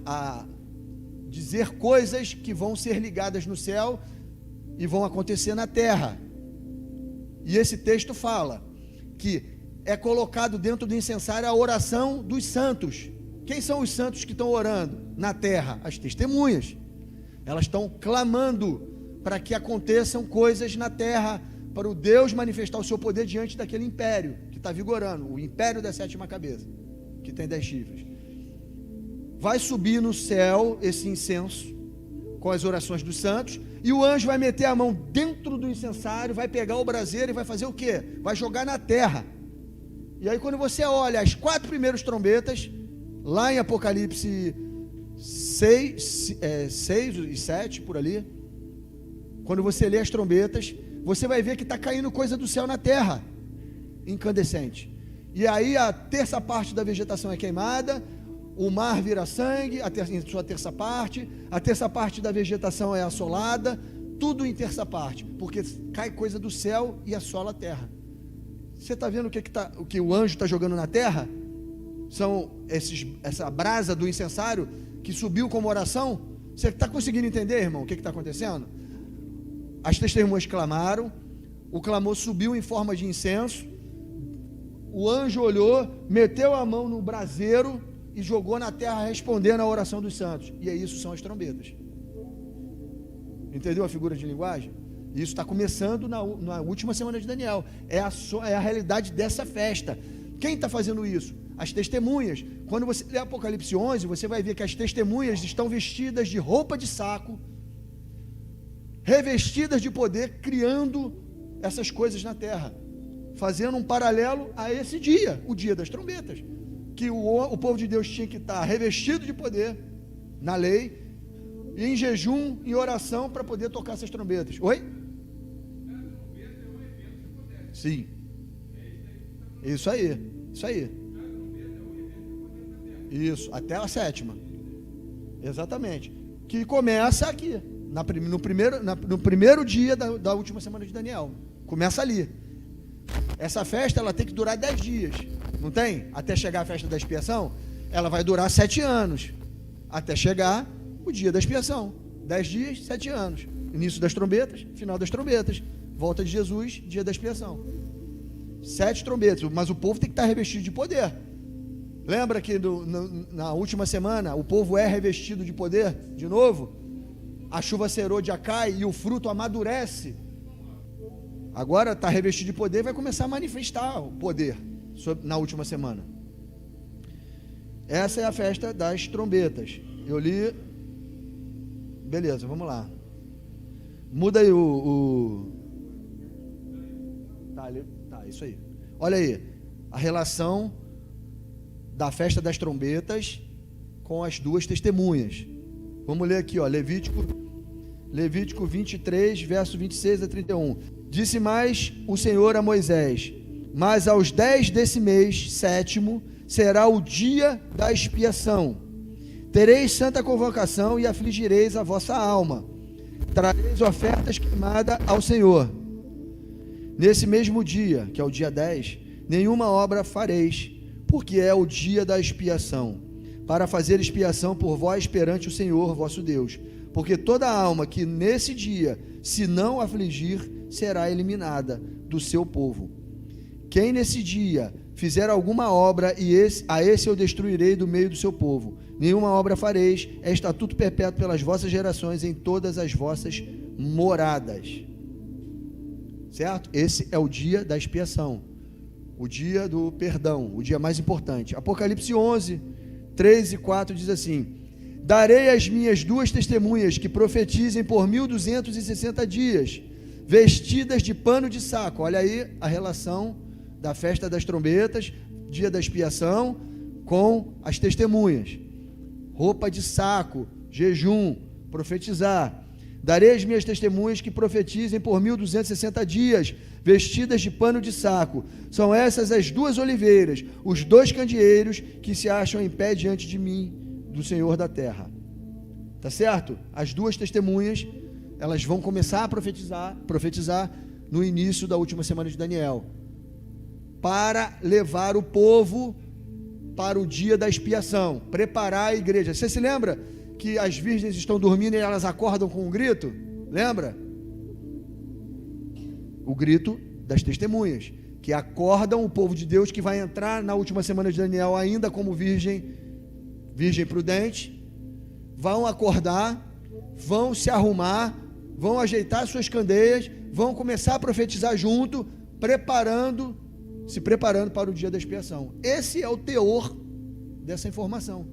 a dizer coisas que vão ser ligadas no céu e vão acontecer na terra. E esse texto fala que é colocado dentro do incensário a oração dos santos. Quem são os santos que estão orando na terra? As testemunhas. Elas estão clamando para que aconteçam coisas na terra, para o Deus manifestar o seu poder diante daquele império que está vigorando, o império da 7ª cabeça, que tem 10 chifres. Vai subir no céu esse incenso com as orações dos santos, e o anjo vai meter a mão dentro do incensário, vai pegar o braseiro e vai fazer o quê? Vai jogar na terra. E aí quando você olha as 4 primeiras trombetas, lá em Apocalipse 6 e 7, por ali, quando você lê as trombetas, você vai ver que está caindo coisa do céu na terra, incandescente. E aí a terça parte da vegetação é queimada, o mar vira sangue, em sua terça parte, a terça parte da vegetação é assolada, tudo em terça parte, porque cai coisa do céu e assola a terra. Você está vendo o que o anjo está jogando na terra? São essa brasa do incensário que subiu como oração. Você está conseguindo entender, irmão, o que está acontecendo? As testemunhas clamaram, o clamor subiu em forma de incenso, o anjo olhou, meteu a mão no braseiro e jogou na terra, respondendo à oração dos santos. E isso são as trombetas. Entendeu a figura de linguagem? Isso está começando na última semana de Daniel. É a realidade dessa festa. Quem está fazendo isso? As testemunhas. Quando você lê Apocalipse 11, você vai ver que as testemunhas estão vestidas de roupa de saco, revestidas de poder, criando essas coisas na terra, fazendo um paralelo a esse dia, o dia das trombetas, que o povo de Deus tinha que estar revestido de poder na lei, e em jejum, em oração, para poder tocar essas trombetas. Oi? Sim. Isso aí. Isso, até a 7ª. Exatamente. Que começa aqui, no primeiro dia da última semana de Daniel. Começa ali. Essa festa, ela tem que durar 10 dias. Não tem? Até chegar a festa da expiação, ela vai durar 7 anos. Até chegar o dia da expiação. 10 dias, 7 anos. Início das trombetas, final das trombetas. Volta de Jesus, dia da expiação. 7 trombetas, mas o povo tem que estar revestido de poder. Lembra que na última semana o povo é revestido de poder de novo? A chuva serôdia cai e o fruto amadurece. Agora está revestido de poder, vai começar a manifestar o poder na última semana. Essa é a festa das trombetas. Eu li. Beleza, vamos lá. Muda aí Tá, isso aí. Olha aí, a relação da festa das trombetas com as duas testemunhas. Vamos ler aqui, ó, Levítico 23, verso 26 a 31. Disse mais o Senhor a Moisés: mas aos 10 desse mês, 7º, será o dia da expiação. Tereis santa convocação e afligireis a vossa alma. Trareis ofertas queimadas ao Senhor. Nesse mesmo dia, que é o dia 10, nenhuma obra fareis, porque é o dia da expiação, para fazer expiação por vós perante o Senhor vosso Deus. Porque toda alma que nesse dia se não afligir, será eliminada do seu povo. Quem nesse dia fizer alguma obra, a esse eu destruirei do meio do seu povo. Nenhuma obra fareis, é estatuto perpétuo pelas vossas gerações em todas as vossas moradas. Certo? Esse é o dia da expiação, o dia do perdão, o dia mais importante. Apocalipse 11, 3 e 4 diz assim: darei as minhas 2 testemunhas que profetizem por 1260 dias, vestidas de pano de saco. Olha aí a relação da festa das trombetas, dia da expiação, com as testemunhas. Roupa de saco, jejum, profetizar. Darei as minhas testemunhas que profetizem por 1260 dias, vestidas de pano de saco. São essas as 2 oliveiras, os 2 candeeiros que se acham em pé diante de mim, do Senhor da terra. Tá certo? As 2 testemunhas, elas vão começar a profetizar no início da última semana de Daniel, para levar o povo para o dia da expiação, preparar a igreja. Você se lembra que as virgens estão dormindo e elas acordam com um grito? Lembra? O grito das testemunhas, que acordam o povo de Deus que vai entrar na última semana de Daniel ainda como virgem prudente. Vão acordar, vão se arrumar, vão ajeitar suas candeias, vão começar a profetizar junto, se preparando para o dia da expiação. Esse é o teor dessa informação.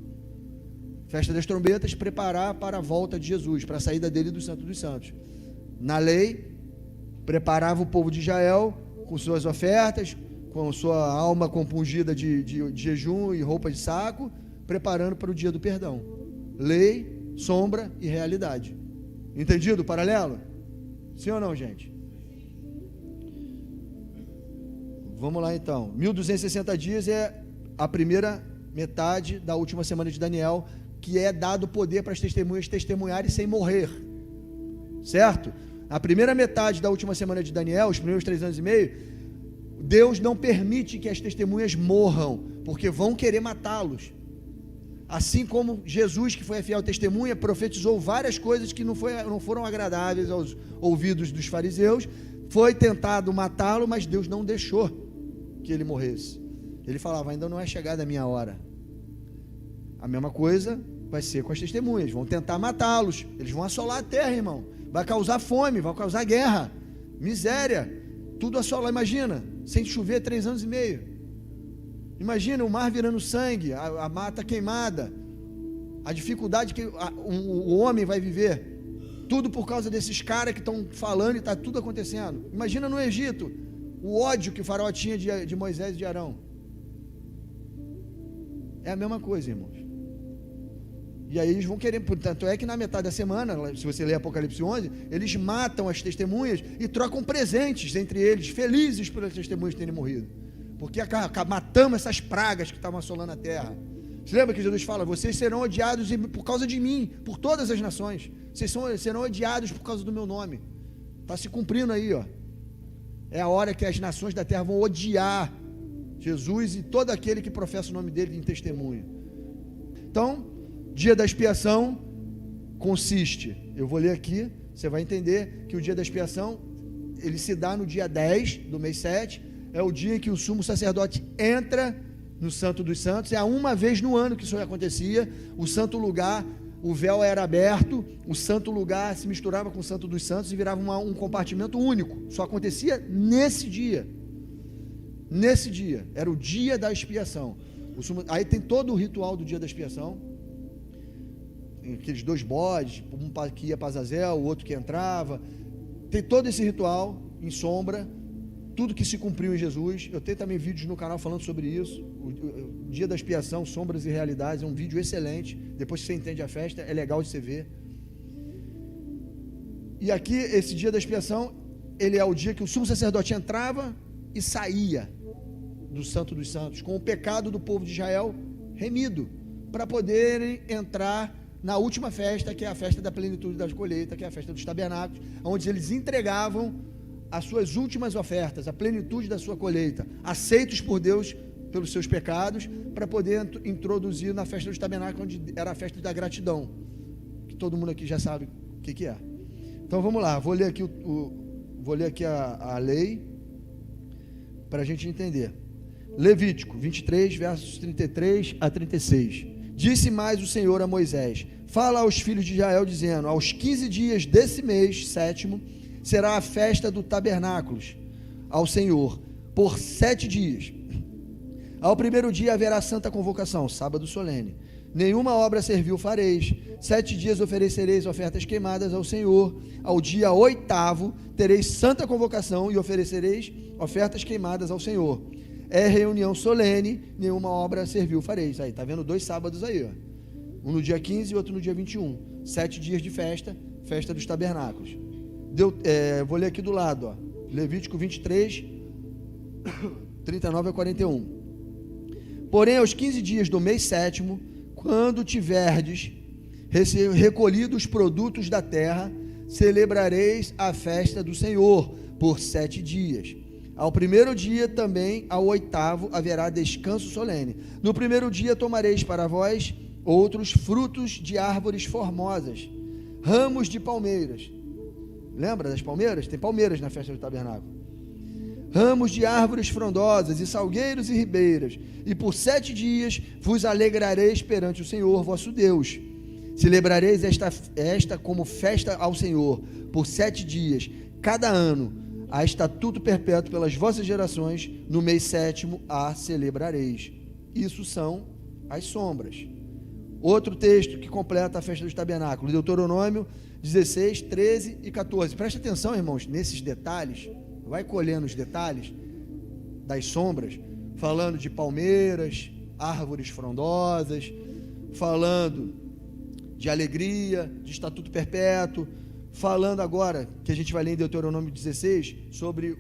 Festa das trombetas, preparar para a volta de Jesus, para a saída dele do Santo dos Santos. Na lei, preparava o povo de Israel com suas ofertas, com sua alma compungida de jejum e roupa de saco, preparando para o dia do perdão. Lei, sombra e realidade. Entendido o paralelo? Sim ou não, gente? Vamos lá então. 1260 dias é a primeira metade da última semana de Daniel, que é dado poder para as testemunhas testemunharem sem morrer, certo? A primeira metade da última semana de Daniel, os primeiros 3 anos e meio, Deus não permite que as testemunhas morram, porque vão querer matá-los. Assim como Jesus, que foi a fiel testemunha, profetizou várias coisas que não foram agradáveis aos ouvidos dos fariseus, Foi tentado matá-lo, mas Deus não deixou que ele morresse. Ele falava: ainda não é chegada a minha hora. A mesma coisa vai ser com as testemunhas. Vão tentar matá-los, eles vão assolar a terra, irmão. Vai causar fome, vai causar guerra, miséria, tudo assolar. Imagina, sem chover 3 anos e meio. Imagina o mar virando sangue, a mata queimada, a dificuldade que o homem vai viver. Tudo por causa desses caras que estão falando e está tudo acontecendo. Imagina no Egito, o ódio que o faraó tinha de Moisés e de Arão. É a mesma coisa, irmãos. E aí eles vão querer, portanto é que na metade da semana, se você ler Apocalipse 11, eles matam as testemunhas e trocam presentes entre eles, felizes pelas testemunhas terem morrido, porque matamos essas pragas que estavam assolando a terra. Você lembra que Jesus fala: vocês serão odiados por causa de mim, por todas as nações, vocês serão odiados por causa do meu nome. Está se cumprindo aí, ó. É a hora que as nações da terra vão odiar Jesus e todo aquele que professa o nome dele em testemunho. Então, dia da expiação consiste, eu vou ler aqui, você vai entender que o dia da expiação, ele se dá no dia 10 do mês 7, é o dia em que o sumo sacerdote entra no Santo dos Santos. É uma vez no ano que isso acontecia. O santo lugar, o véu era aberto, o santo lugar se misturava com o Santo dos Santos e virava um compartimento único. Só acontecia nesse dia. Nesse dia, era o dia da expiação. Aí tem todo o ritual do dia da expiação, aqueles 2 bodes, um que ia para Azazel, o outro que entrava. Tem todo esse ritual em sombra, tudo que se cumpriu em Jesus. Eu tenho também vídeos no canal falando sobre isso. O dia da expiação, sombras e realidades, é um vídeo excelente. Depois que você entende a festa, é legal de você ver. E aqui, esse dia da expiação, ele é o dia que o sumo sacerdote entrava e saía do Santo dos Santos, com o pecado do povo de Israel remido, para poderem entrar na última festa, que é a festa da plenitude da colheita, que é a festa dos tabernáculos, onde eles entregavam as suas últimas ofertas, a plenitude da sua colheita, aceitos por Deus pelos seus pecados, para poder introduzir na festa dos tabernáculos, onde era a festa da gratidão, que todo mundo aqui já sabe o que é. Então vamos lá, vou ler aqui a lei, para a gente entender. Levítico 23, versos 33 a 36. Disse mais o Senhor a Moisés: fala aos filhos de Israel, dizendo: aos 15 dias desse mês 7º, será a festa do tabernáculos ao Senhor, por 7 dias. Ao primeiro dia haverá santa convocação, sábado solene. Nenhuma obra servil fareis. 7 dias oferecereis ofertas queimadas ao Senhor. Ao dia 8º tereis santa convocação e oferecereis ofertas queimadas ao Senhor. É reunião solene, nenhuma obra servil fareis. Aí, tá vendo 2 sábados aí, ó. Um no dia 15 e outro no dia 21. 7 dias de festa, festa dos tabernáculos. Vou ler aqui do lado, ó. Levítico 23, 39 a 41. Porém, aos 15 dias do mês 7º, quando tiverdes recolhido os produtos da terra, celebrareis a festa do Senhor por 7 dias. Ao primeiro dia também, ao 8º, haverá descanso solene. No primeiro dia tomareis para vós outros frutos de árvores formosas, ramos de palmeiras. Lembra das palmeiras? Tem palmeiras na festa do tabernáculo. Ramos de árvores frondosas e salgueiros e ribeiras, e por 7 dias vos alegrareis perante o Senhor vosso Deus. Celebrareis esta como festa ao Senhor por 7 dias, cada ano, a estatuto perpétuo pelas vossas gerações. No mês 7º a celebrareis. Isso são as sombras. Outro texto que completa a festa dos tabernáculos, Deuteronômio 16, 13 e 14. Preste atenção, irmãos, nesses detalhes. Vai colhendo os detalhes das sombras, falando de palmeiras, árvores frondosas, falando de alegria, de estatuto perpétuo, falando agora, que a gente vai ler em Deuteronômio 16, sobre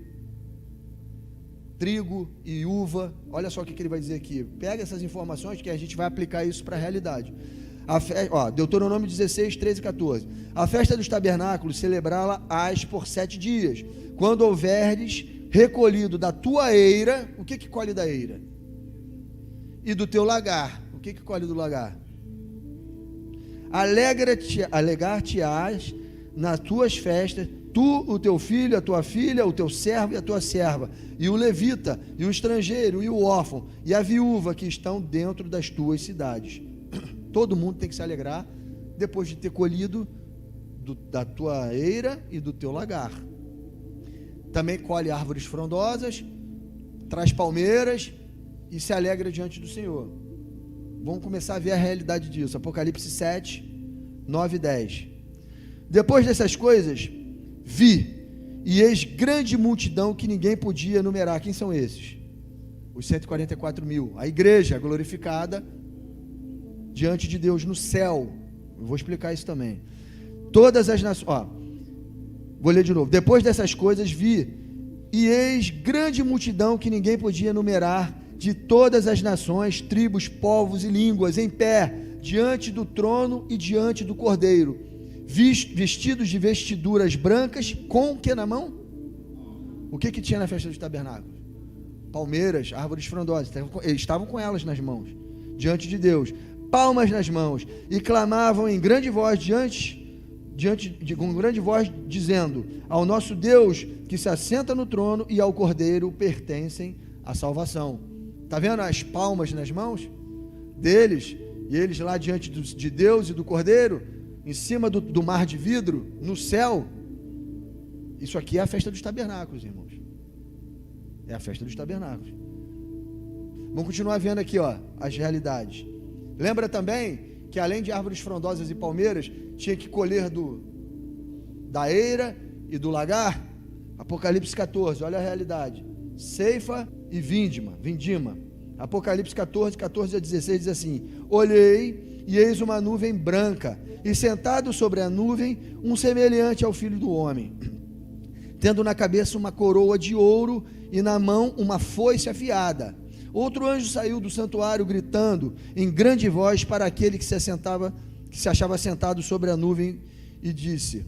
trigo e uva. Olha só o que ele vai dizer aqui. Pega essas informações que a gente vai aplicar isso para a realidade. Deuteronômio 16, 13 e 14. A festa dos tabernáculos, celebrá-la-ás por 7 dias. Quando houveres recolhido da tua eira, o que colhe da eira? E do teu lagar, o que colhe do lagar? Alegar-te-ás nas tuas festas, tu, o teu filho, a tua filha, o teu servo e a tua serva, e o levita, e o estrangeiro, e o órfão, e a viúva que estão dentro das tuas cidades. Todo mundo tem que se alegrar depois de ter colhido da tua eira e do teu lagar. Também colhe árvores frondosas, traz palmeiras e se alegra diante do Senhor. Vamos começar a ver a realidade disso. Apocalipse 7, 9 e 10. Depois dessas coisas, vi, e eis grande multidão que ninguém podia enumerar. Quem são esses? Os 144 mil. A igreja glorificada diante de Deus no céu. Eu vou explicar isso também. Todas as nações. Vou ler de novo. Depois dessas coisas vi, e eis grande multidão que ninguém podia enumerar, de todas as nações, tribos, povos e línguas, em pé, diante do trono e diante do Cordeiro, vestidos de vestiduras brancas, com o que na mão? O que tinha na festa dos tabernáculos? Palmeiras, árvores frondosas. Eles estavam com elas nas mãos, diante de Deus, palmas nas mãos, e clamavam em grande voz com grande voz, dizendo: ao nosso Deus que se assenta no trono e ao Cordeiro pertencem a salvação. Está vendo as palmas nas mãos deles, e eles lá diante de Deus e do Cordeiro, em cima do mar de vidro, no céu? Isso aqui é a festa dos tabernáculos, irmãos. É a festa dos tabernáculos. Vamos continuar vendo aqui, as realidades. Lembra também que além de árvores frondosas e palmeiras, tinha que colher da eira e do lagar? Apocalipse 14, olha a realidade: ceifa e vindima. Apocalipse 14, 14 a 16 diz assim: olhei, e eis uma nuvem branca, e sentado sobre a nuvem, um semelhante ao Filho do Homem, tendo na cabeça uma coroa de ouro, e na mão uma foice afiada. Outro anjo saiu do santuário, gritando em grande voz para aquele que se achava sentado sobre a nuvem, e disse: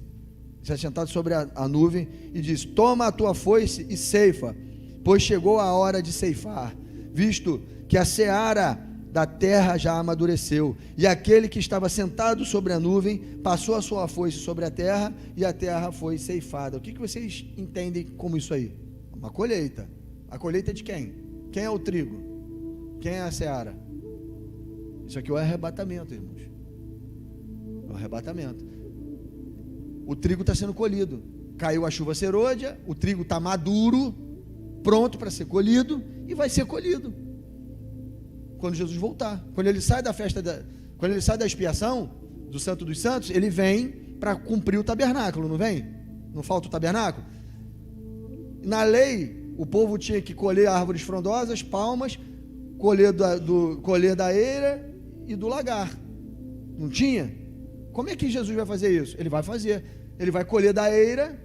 toma a tua foice e ceifa, pois chegou a hora de ceifar, visto que a seara da terra já amadureceu. E aquele que estava sentado sobre a nuvem passou a sua foice sobre a terra, e a terra foi ceifada. O que vocês entendem como isso aí? Uma colheita. A colheita de quem? Quem é o trigo? Quem é a seara? Isso aqui é o arrebatamento, irmãos. É o arrebatamento. O trigo está sendo colhido. Caiu a chuva serôdia, o trigo está maduro, pronto para ser colhido, e vai ser colhido quando Jesus voltar. Quando ele sai quando ele sai da expiação do Santo dos Santos, ele vem para cumprir o tabernáculo, não vem? Não falta o tabernáculo? Na lei, o povo tinha que colher árvores frondosas, palmas, colher da eira e do lagar. Não tinha? Como é que Jesus vai fazer isso? Ele vai fazer. Ele vai colher da eira,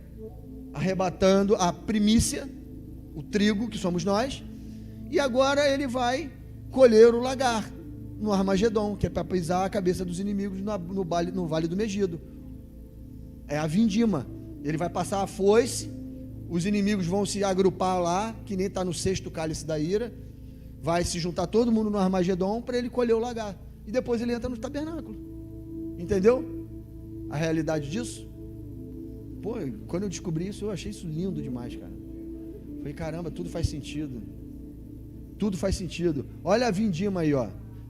arrebatando a primícia, o trigo, que somos nós, e agora ele vai colher o lagar no Armagedon, que é para pisar a cabeça dos inimigos no Vale do Megido. É a vindima. Ele vai passar a foice, os inimigos vão se agrupar lá, que nem está no sexto cálice da ira, vai se juntar todo mundo no Armagedon para ele colher o lagar, e depois ele entra no tabernáculo. Entendeu a realidade disso? Pô, quando eu descobri isso, eu achei isso lindo demais, cara. Falei, caramba, tudo faz sentido. Tudo faz sentido. Olha a vindima aí,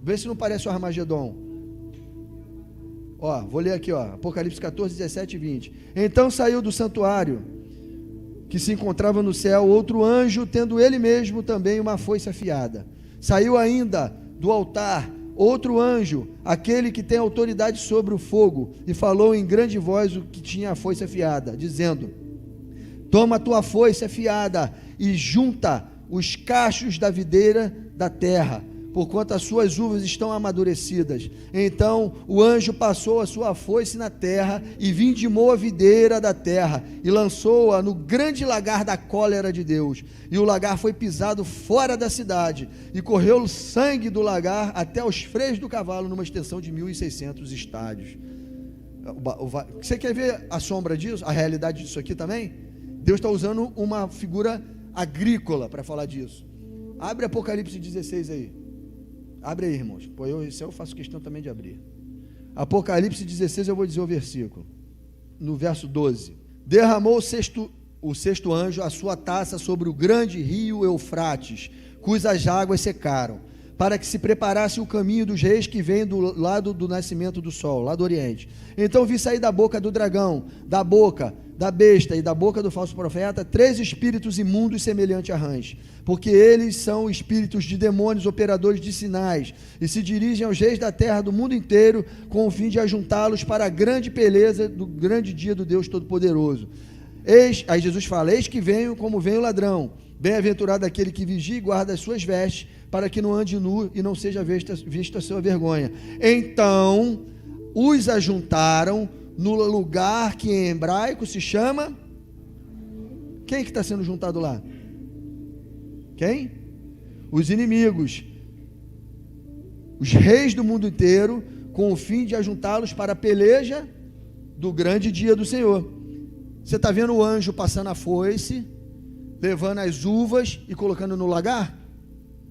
vê se não parece o Armagedon. Vou ler aqui, Apocalipse 14, 17 e 20. Então saiu do santuário que se encontrava no céu outro anjo, tendo ele mesmo também uma foice afiada. Saiu ainda do altar outro anjo, aquele que tem autoridade sobre o fogo, e falou em grande voz o que tinha a foice afiada, dizendo: toma a tua foice afiada e junta os cachos da videira da terra, porquanto as suas uvas estão amadurecidas. Então o anjo passou a sua foice na terra e vindimou a videira da terra e lançou-a no grande lagar da cólera de Deus. E o lagar foi pisado fora da cidade, e correu o sangue do lagar até os freios do cavalo, numa extensão de 1.600 estádios. Você quer ver a sombra disso, a realidade disso aqui também? Deus está usando uma figura agrícola para falar disso. Abre Apocalipse 16 aí. Abre aí, irmãos. Pô, eu faço questão também de abrir. Apocalipse 16, eu vou dizer o versículo. No verso 12. derramou o sexto anjo a sua taça sobre o grande rio Eufrates, cujas águas secaram, para que se preparasse o caminho dos reis que vêm do lado do nascimento do sol, lá do oriente. Então vi sair da boca do dragão, da boca da besta e da boca do falso profeta, 3 espíritos imundos semelhantes a rãs, porque eles são espíritos de demônios, operadores de sinais, e se dirigem aos reis da terra do mundo inteiro, com o fim de ajuntá-los para a grande beleza do grande dia do Deus Todo-Poderoso. Aí Jesus fala: eis que venho como vem o ladrão, bem-aventurado aquele que vigia e guarda as suas vestes, para que não ande nu e não seja vista a sua vergonha. Então os ajuntaram no lugar que em hebraico se chama... Quem que está sendo juntado lá? Quem? Os inimigos, os reis do mundo inteiro, com o fim de ajuntá-los para a peleja do grande dia do Senhor. Você está vendo o anjo passando a foice, levando as uvas e colocando no lagar?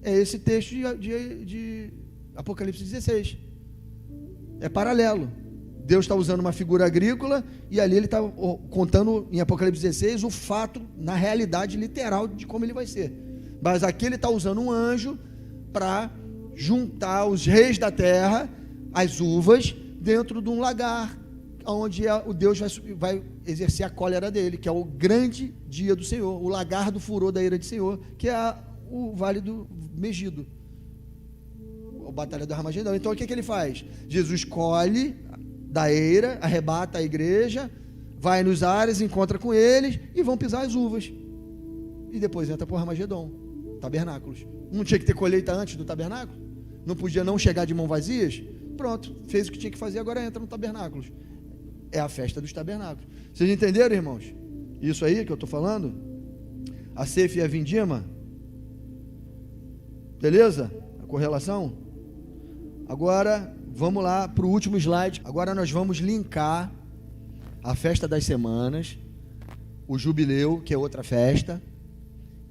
É esse texto de Apocalipse 16. É paralelo. Deus está usando uma figura agrícola e ali ele está contando em Apocalipse 16 o fato, na realidade literal, de como ele vai ser. Mas aqui ele está usando um anjo para juntar os reis da terra, as uvas, dentro de um lagar, onde o Deus vai exercer a cólera dele, que é o grande dia do Senhor, o lagar do furor da ira do Senhor, que é o vale do Megido, a batalha do Armagedão. Então o que ele faz? Jesus colhe da eira, arrebata a igreja, vai nos ares, encontra com eles e vão pisar as uvas, e depois entra para o Armagedon, tabernáculos. Não tinha que ter colheita antes do tabernáculo? Não podia não chegar de mãos vazias? Pronto, fez o que tinha que fazer, agora entra no tabernáculos. É a festa dos tabernáculos. Vocês entenderam, irmãos? Isso aí que eu estou falando? A ceifa e a vindima? Beleza? A correlação? Agora, vamos lá para o último slide. Agora nós vamos linkar a festa das semanas, o jubileu, que é outra festa,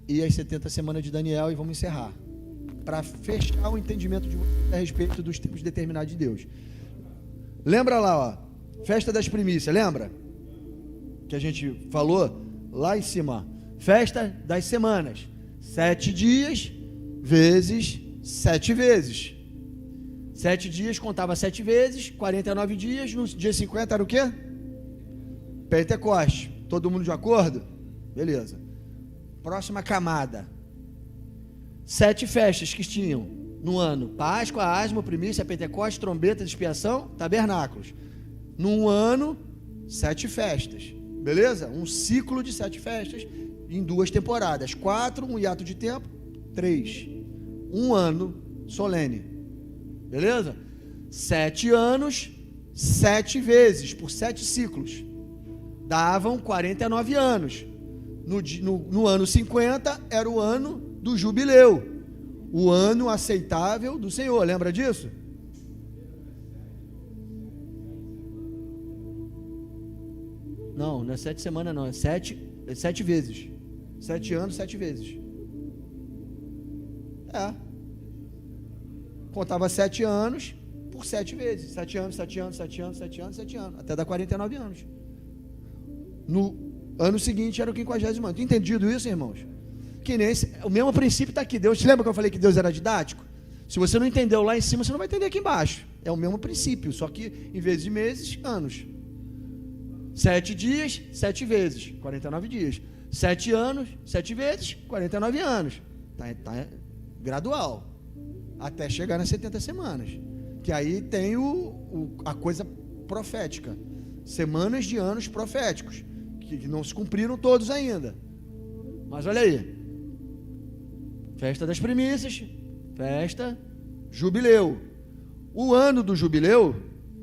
e as 70 semanas de Daniel, e vamos encerrar, para fechar o entendimento de vocês a respeito dos tempos determinados de Deus. Lembra lá, ó, festa das primícias, lembra? Que a gente falou lá em cima, festa das semanas, 7 dias vezes 7 vezes. 7 dias contava 7 vezes, 49 dias, no dia 50 era o quê? Pentecoste. Todo mundo de acordo? Beleza. Próxima camada. 7 festas que tinham no ano: Páscoa, Asmo, Primícia, Pentecoste, Trombeta de Expiação, Tabernáculos. Num ano, 7 festas. Beleza? Um ciclo de 7 festas em 2 temporadas. 4, um hiato de tempo, 3. Um ano solene. Beleza? 7 anos, 7 vezes, por 7 ciclos. Davam 49 anos. No ano 50 era o ano do jubileu, o ano aceitável do Senhor. Lembra disso? Não, não é 7 semanas não, é 7 vezes. 7 anos, 7 vezes. Contava 7 anos por 7 vezes. 7 anos, 7 anos, 7 anos, 7 anos, 7 anos. Até dar 49 anos. No ano seguinte era o 50º ano. Tem entendido isso, irmãos? Que nem o mesmo princípio está aqui. Deus, lembra que eu falei que Deus era didático? Se você não entendeu lá em cima, você não vai entender aqui embaixo. É o mesmo princípio, só que em vez de meses, anos. 7 dias, 7 vezes, 49 dias. 7 anos, 7 vezes, 49 anos. Tá gradual. Até chegar nas 70 semanas. Que aí tem a coisa profética. Semanas de anos proféticos, que não se cumpriram todos ainda. Mas olha aí. Festa das primícias, festa, jubileu. O ano do jubileu,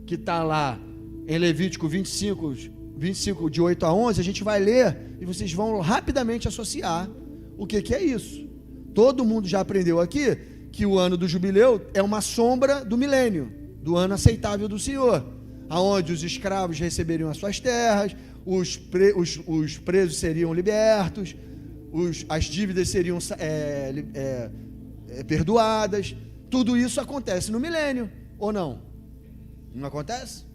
que está lá em Levítico 25, de 8 a 11, a gente vai ler e vocês vão rapidamente associar o que é isso. Todo mundo já aprendeu aqui que o ano do jubileu é uma sombra do milênio, do ano aceitável do Senhor, aonde os escravos receberiam as suas terras, os presos seriam libertos, as dívidas seriam perdoadas. Tudo isso acontece no milênio, ou não? Não acontece?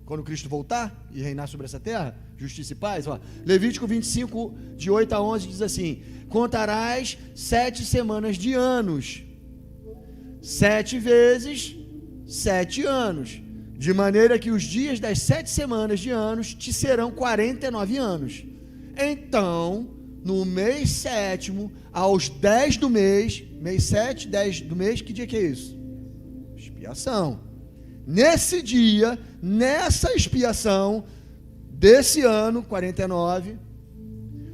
quando Cristo voltar e reinar sobre essa terra, justiça e paz. Ó, Levítico 25, de 8 a 11, diz assim: contarás 7 semanas de anos, 7 vezes 7 anos, de maneira que os dias das 7 semanas de anos te serão 49 anos. Então, no mês 7º, aos 10 do mês, mês 7, 10 do mês, que dia que é isso? Expiação. Nesse dia, nessa expiação desse ano, 49,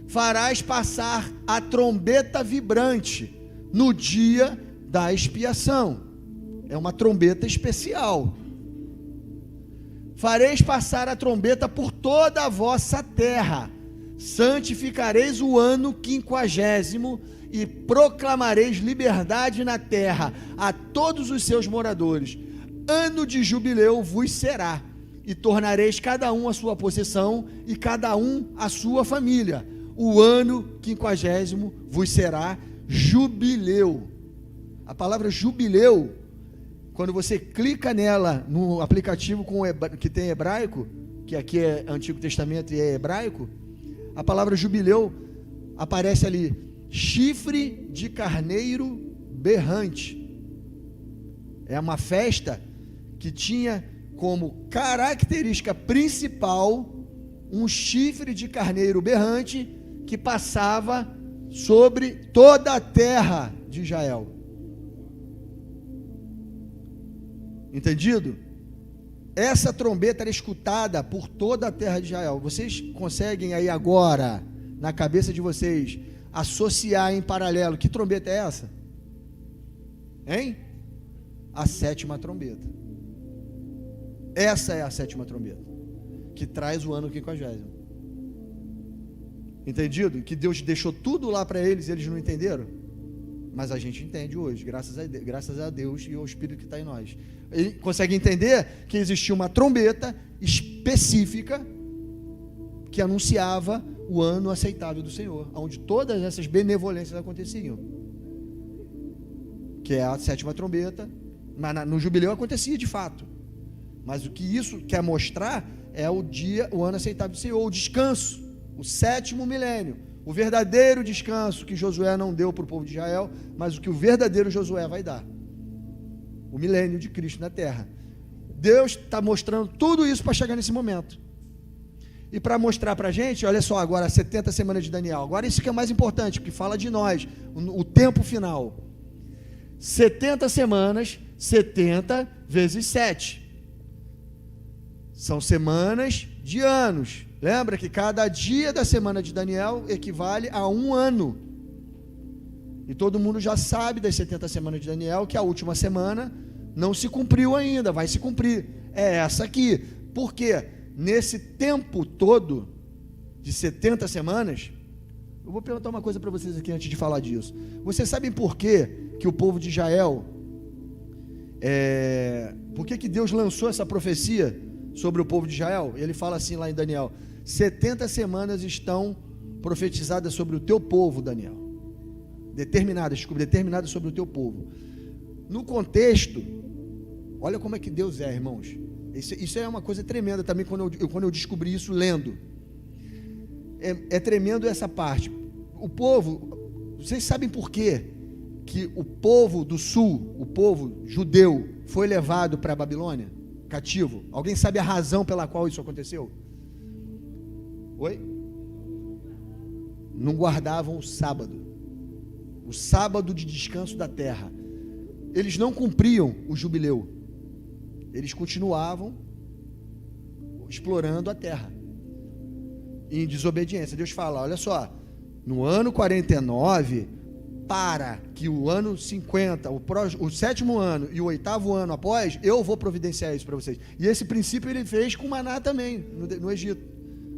farás passar a trombeta vibrante no dia da expiação. É uma trombeta especial. Fareis passar a trombeta por toda a vossa terra. Santificareis o ano 50º e proclamareis liberdade na terra a todos os seus moradores. Ano de jubileu vos será, e tornareis cada um a sua possessão e cada um a sua família. O ano 50º vos será jubileu. A palavra jubileu, quando você clica nela no aplicativo que tem hebraico, que aqui é Antigo Testamento e é hebraico, a palavra jubileu aparece ali: chifre de carneiro berrante. É uma festa que tinha como característica principal um chifre de carneiro berrante que passava sobre toda a terra de Israel. Entendido? Essa trombeta era escutada por toda a terra de Israel. Vocês conseguem aí agora, na cabeça de vocês, associar em paralelo? Que trombeta é essa? Hein? A 7ª trombeta. Essa é a 7ª trombeta, que traz o ano 50º. Entendido? Que Deus deixou tudo lá para eles e eles não entenderam? Mas a gente entende hoje, graças a Deus e ao Espírito que está em nós. Ele consegue entender que existia uma trombeta específica que anunciava o ano aceitável do Senhor, onde todas essas benevolências aconteciam, que é a 7ª trombeta. Mas no jubileu acontecia de fato, mas o que isso quer mostrar é o ano aceitável do Senhor, o descanso, o 7º milênio, o verdadeiro descanso que Josué não deu para o povo de Israel, mas o que o verdadeiro Josué vai dar, o milênio de Cristo na terra. Deus está mostrando tudo isso para chegar nesse momento, e para mostrar para a gente, olha só, agora 70 semanas de Daniel, agora isso que é mais importante, porque fala de nós, o tempo final. 70 semanas, 70 vezes 7, são semanas de anos. Lembra que cada dia da semana de Daniel equivale a um ano, e todo mundo já sabe das 70 semanas de Daniel, que a última semana não se cumpriu ainda, vai se cumprir, é essa aqui. Por quê? Nesse tempo todo de 70 semanas, eu vou perguntar uma coisa para vocês aqui antes de falar disso. Vocês sabem por quê que o povo de Israel, por que Deus lançou essa profecia sobre o povo de Israel? Ele fala assim lá em Daniel: 70 semanas estão profetizadas sobre o teu povo, Daniel, determinadas sobre o teu povo. No contexto, olha como é que Deus é, irmãos. Isso é uma coisa tremenda também, quando eu descobri isso lendo. É tremendo essa parte. O povo, vocês sabem por quê que o povo do sul, o povo judeu, foi levado para a Babilônia, cativo? Alguém sabe a razão pela qual isso aconteceu? Oi? Não guardavam o sábado de descanso da terra. Eles não cumpriam o jubileu, eles continuavam explorando a terra em desobediência. Deus fala: olha só, no ano 49, para que o ano 50, o 7º ano e o 8º ano após, eu vou providenciar isso para vocês. E esse princípio ele fez com Maná também, no Egito,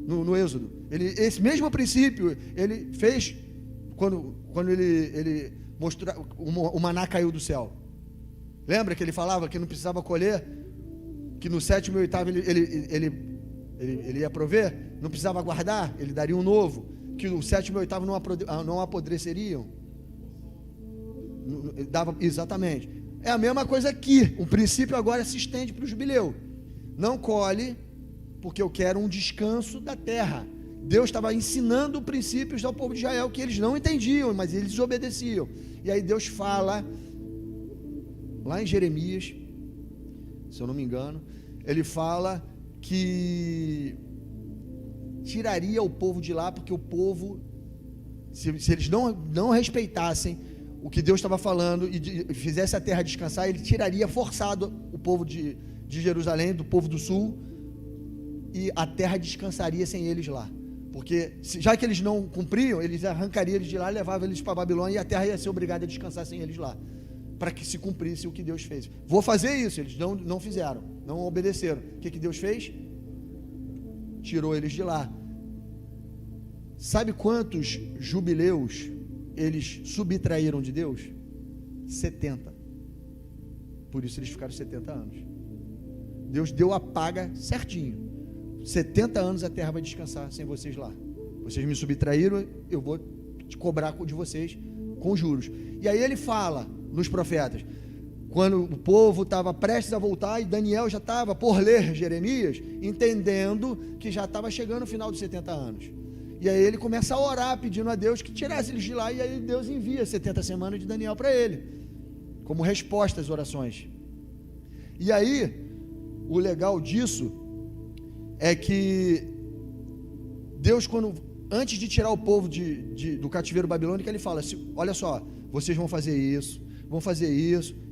no Êxodo. Esse mesmo princípio ele fez quando ele mostrou, o Maná caiu do céu. Lembra que ele falava que não precisava colher, que no 7º e 8º ele ia prover, não precisava guardar, ele daria um novo, que o 7º e 8º não apodreceriam. Exatamente. É a mesma coisa aqui. O princípio agora se estende para o jubileu. Não colhe porque eu quero um descanso da terra. Deus estava ensinando princípios ao povo de Israel que eles não entendiam, mas eles obedeciam. E aí Deus fala, lá em Jeremias, se eu não me engano, ele fala que tiraria o povo de lá, porque o povo, se eles não respeitassem o que Deus estava falando e fizesse a terra descansar, ele tiraria forçado o povo de Jerusalém, do povo do sul, e a terra descansaria sem eles lá. Porque já que eles não cumpriam, eles arrancariam eles de lá, levavam eles para a Babilônia, e a terra ia ser obrigada a descansar sem eles lá, para que se cumprisse o que Deus fez. Vou fazer isso, eles não fizeram, não obedeceram. O que Deus fez? Tirou eles de lá. Sabe quantos jubileus eles subtraíram de Deus? 70. Por isso eles ficaram 70 anos. Deus deu a paga certinho. 70 anos a terra vai descansar sem vocês lá. Vocês me subtraíram, eu vou te cobrar de vocês com juros. E aí ele fala nos profetas, quando o povo estava prestes a voltar, e Daniel já estava por ler Jeremias, entendendo que já estava chegando o final dos 70 anos. E aí ele começa a orar, pedindo a Deus que tirasse eles de lá, e aí Deus envia 70 semanas de Daniel para ele, como resposta às orações. E aí, o legal disso é que Deus, antes de tirar o povo do cativeiro babilônico, ele fala assim, olha só, vocês vão fazer isso e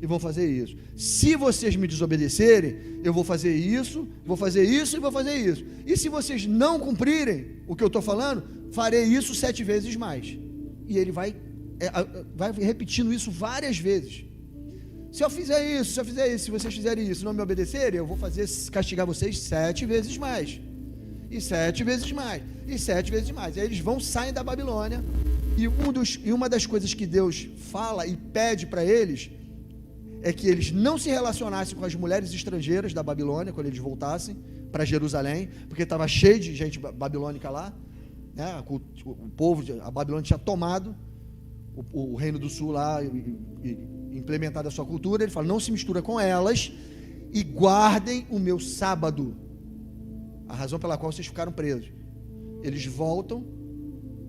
vão fazer isso. Se vocês me desobedecerem, eu vou fazer isso e vou fazer isso. E se vocês não cumprirem o que eu estou falando, farei isso 7 vezes mais. E ele vai repetindo isso várias vezes. Se eu fizer isso, se vocês fizerem isso e não me obedecerem, eu vou castigar vocês 7 vezes mais. E 7 vezes mais. E 7 vezes mais. E aí eles saem da Babilônia. E uma das coisas que Deus fala e pede para eles é que eles não se relacionassem com as mulheres estrangeiras da Babilônia quando eles voltassem para Jerusalém, porque estava cheio de gente babilônica lá, né? O povo, a Babilônia tinha tomado o reino do sul lá e implementado a sua cultura. Ele fala, não se mistura com elas e guardem o meu sábado, a razão pela qual vocês ficaram presos. Eles voltam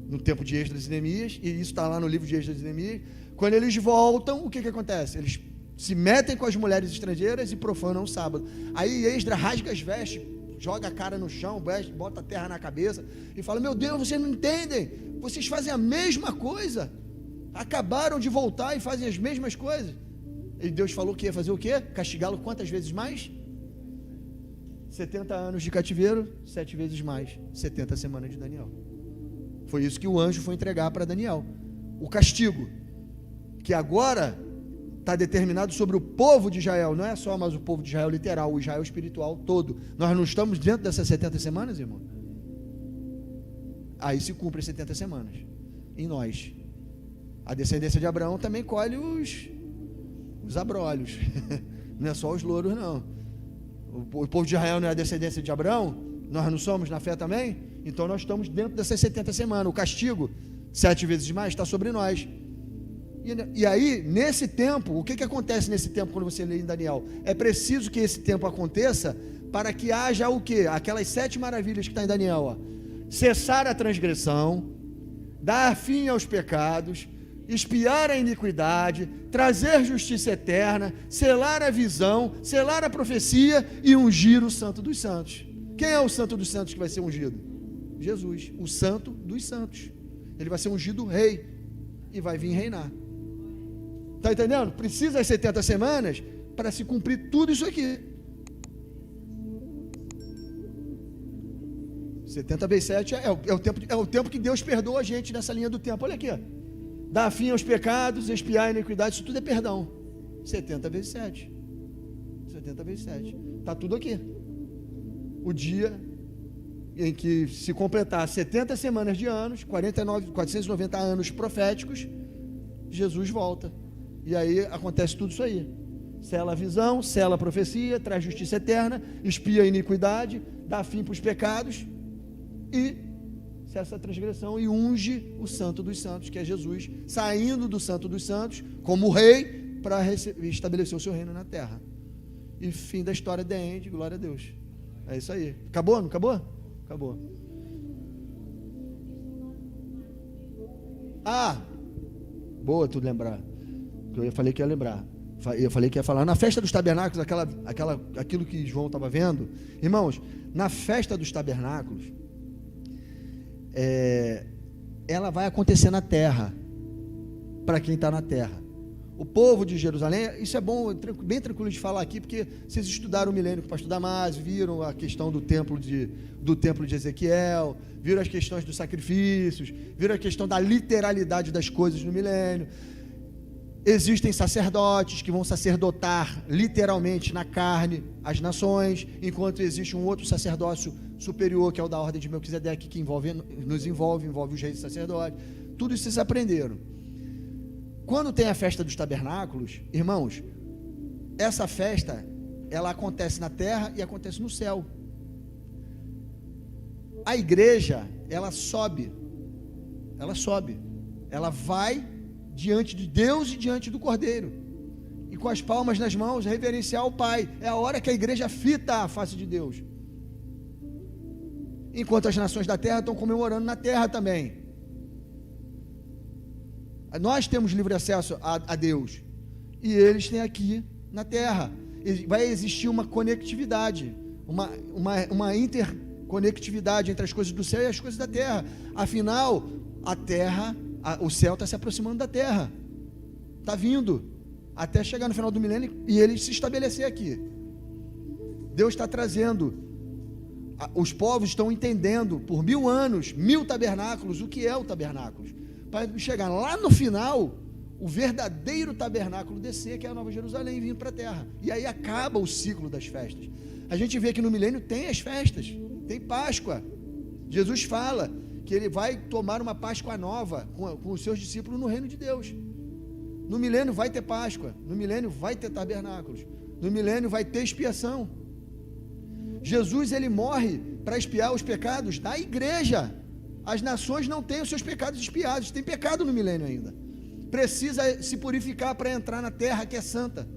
no tempo de Esdras e Neemias, e isso está lá no livro de Esdras e Neemias. Quando eles voltam, o que acontece? Eles se metem com as mulheres estrangeiras e profanam o sábado. Aí Esdras rasga as vestes, joga a cara no chão, bota a terra na cabeça e fala, meu Deus, vocês não entendem, vocês fazem a mesma coisa, acabaram de voltar e fazem as mesmas coisas. E Deus falou que ia fazer o quê? Castigá-lo quantas vezes mais? 70 anos de cativeiro, 7 vezes mais, 70 semanas de Daniel. Foi isso que o anjo foi entregar para Daniel. O castigo, que agora está determinado sobre o povo de Israel, não é só mais o povo de Israel literal, o Israel espiritual todo. Nós não estamos dentro dessas 70 semanas, irmão? Aí se cumpre as 70 semanas em nós. A descendência de Abraão também colhe os abrolhos, não é só os louros, não. O povo de Israel não é a descendência de Abraão? Nós não somos na fé também? Então nós estamos dentro dessas 70 semanas. O castigo, 7 vezes mais, está sobre nós. E aí, nesse tempo, o que acontece nesse tempo quando você lê em Daniel? É preciso que esse tempo aconteça para que haja o quê? Aquelas 7 maravilhas que está em Daniel, ó. Cessar a transgressão, dar fim aos pecados, expiar a iniquidade, trazer justiça eterna, selar a visão, selar a profecia e ungir o Santo dos Santos. Quem é o Santo dos Santos que vai ser ungido? Jesus, o Santo dos Santos. Ele vai ser ungido rei e vai vir reinar. Está entendendo? Precisa as 70 semanas para se cumprir tudo isso aqui. 70 vezes 7 é o tempo que Deus perdoa a gente nessa linha do tempo. Olha aqui, ó. Dar fim aos pecados, expiar a iniquidade, isso tudo é perdão. 70 vezes 7. 70 vezes 7. Está tudo aqui. O dia em que se completar 70 semanas de anos, 490 anos proféticos, Jesus volta. E aí acontece tudo isso aí. Sela a visão, sela a profecia, traz justiça eterna, expia a iniquidade, dá fim para os pecados e cessa a transgressão e unge o Santo dos Santos, que é Jesus, saindo do Santo dos Santos como rei para estabelecer o seu reino na terra. E fim da história de End, glória a Deus. É isso aí. Acabou? Não acabou? Acabou. Ah, boa tu lembrar. Eu falei que ia lembrar. Eu falei que ia falar. Na festa dos tabernáculos, aquilo que João estava vendo. Irmãos, na festa dos tabernáculos, ela vai acontecer na terra, para quem está na terra. O povo de Jerusalém, isso é bom, bem tranquilo de falar aqui, porque vocês estudaram o milênio com o pastor Damásio, viram a questão do templo de Ezequiel, viram as questões dos sacrifícios, viram a questão da literalidade das coisas no milênio. Existem sacerdotes que vão sacerdotar literalmente na carne as nações, enquanto existe um outro sacerdócio superior, que é o da ordem de Melquisedeque, que nos envolve os reis e sacerdotes. Tudo isso vocês aprenderam. Quando tem a festa dos tabernáculos, irmãos, essa festa, ela acontece na terra e acontece no céu. A igreja, ela sobe, ela vai diante de Deus e diante do Cordeiro, e com as palmas nas mãos, reverenciar o Pai. É a hora que a igreja fita a face de Deus, enquanto as nações da terra estão comemorando na terra também. Nós temos livre acesso a Deus, e eles têm aqui na terra. Vai existir uma conectividade, uma interconectividade entre as coisas do céu e as coisas da terra. Afinal, a terra, o céu está se aproximando da terra, está vindo, até chegar no final do milênio e ele se estabelecer aqui. Deus está trazendo, os povos estão entendendo por 1000 anos, 1000 tabernáculos, o que é o tabernáculo, para chegar lá no final, o verdadeiro tabernáculo descer, que é a Nova Jerusalém, vindo para a terra. E aí acaba o ciclo das festas. A gente vê que no milênio tem as festas, tem Páscoa. Jesus fala que ele vai tomar uma Páscoa nova com os seus discípulos no reino de Deus. No milênio vai ter Páscoa, no milênio vai ter tabernáculos, no milênio vai ter expiação. Jesus, ele morre para expiar os pecados da igreja. As nações não têm os seus pecados expiados, tem pecado no milênio ainda, precisa se purificar para entrar na terra que é santa,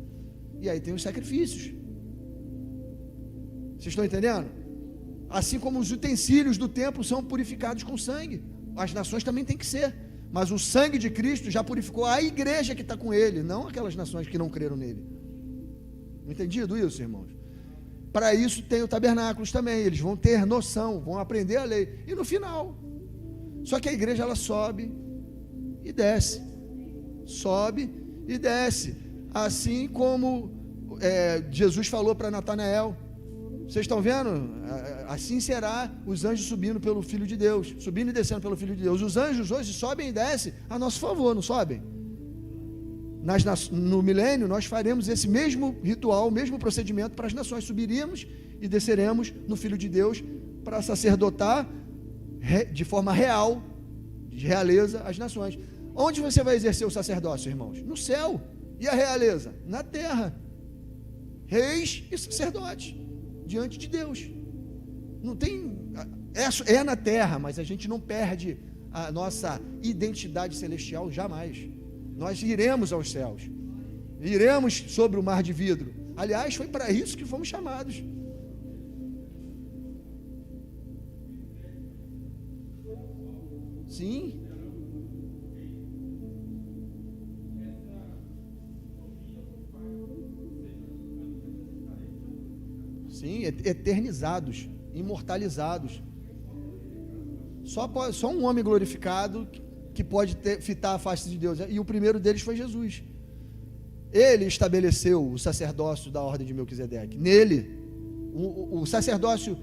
e aí tem os sacrifícios. Vocês estão entendendo? Assim como os utensílios do templo são purificados com sangue, as nações também têm que ser, mas o sangue de Cristo já purificou a igreja que está com ele, não aquelas nações que não creram nele. Entendido isso, irmãos? Para isso tem o tabernáculos também, eles vão ter noção, vão aprender a lei, e no final, só que a igreja, ela sobe e desce, assim como Jesus falou para Natanael. Vocês estão vendo? Assim será os anjos subindo pelo Filho de Deus, subindo e descendo pelo Filho de Deus. Os anjos hoje sobem e descem a nosso favor, não sobem? No milênio nós faremos esse mesmo ritual, o mesmo procedimento para as nações, subiríamos e desceremos no Filho de Deus para sacerdotar de forma real, de realeza, as nações. Onde você vai exercer o sacerdócio, irmãos? No céu. E a realeza? Na terra. Reis e sacerdotes diante de Deus. Não tem, é na terra, mas a gente não perde a nossa identidade celestial jamais. Nós iremos aos céus, iremos sobre o mar de vidro. Aliás, foi para isso que fomos chamados. Sim. Sim, eternizados, imortalizados. Só um homem glorificado que pode fitar a face de Deus, e o primeiro deles foi Jesus. Ele estabeleceu o sacerdócio da ordem de Melquisedeque. Nele, o sacerdócio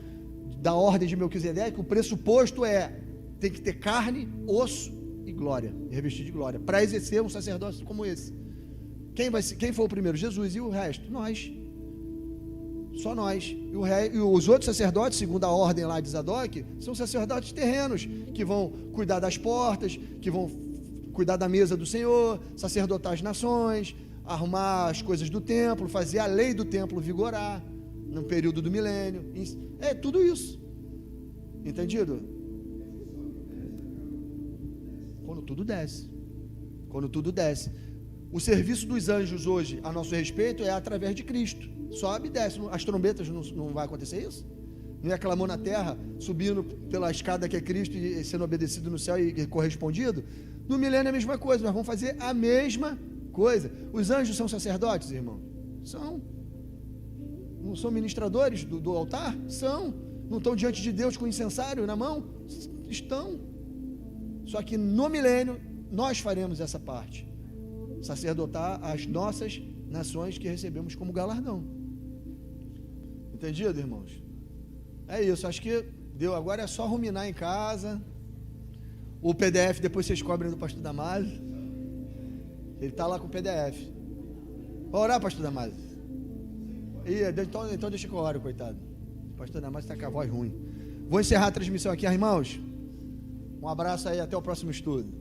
da ordem de Melquisedeque, o pressuposto tem que ter carne, osso e glória, revestido de glória, para exercer um sacerdócio como esse. Quem foi o primeiro? Jesus. E o resto? Nós. Só nós. E os outros sacerdotes, segundo a ordem lá de Zadok, são sacerdotes terrenos, que vão cuidar das portas, que vão cuidar da mesa do Senhor, sacerdotar as nações, arrumar as coisas do templo, fazer a lei do templo vigorar no período do milênio. É tudo isso. Entendido? Quando tudo desce. Quando tudo desce. O serviço dos anjos hoje, a nosso respeito, é através de Cristo. Sobe e desce. As trombetas não vai acontecer isso? Não é clamor na terra, subindo pela escada que é Cristo e sendo obedecido no céu e correspondido? No milênio é a mesma coisa, nós vamos fazer a mesma coisa. Os anjos são sacerdotes, irmão? São. Não são ministradores do altar? São. Não estão diante de Deus com o incensário na mão? Estão. Só que no milênio nós faremos essa parte, sacerdotar as nossas nações que recebemos como galardão. Entendido, irmãos? É isso, acho que deu. Agora é só ruminar em casa. O PDF depois vocês cobrem do pastor Damásio. Ele está lá com o PDF. Vai orar, pastor Damásio? Então deixa que eu ore, coitado. O pastor Damásio está com a voz ruim. Vou encerrar a transmissão aqui, irmãos. Um abraço aí, até o próximo estudo.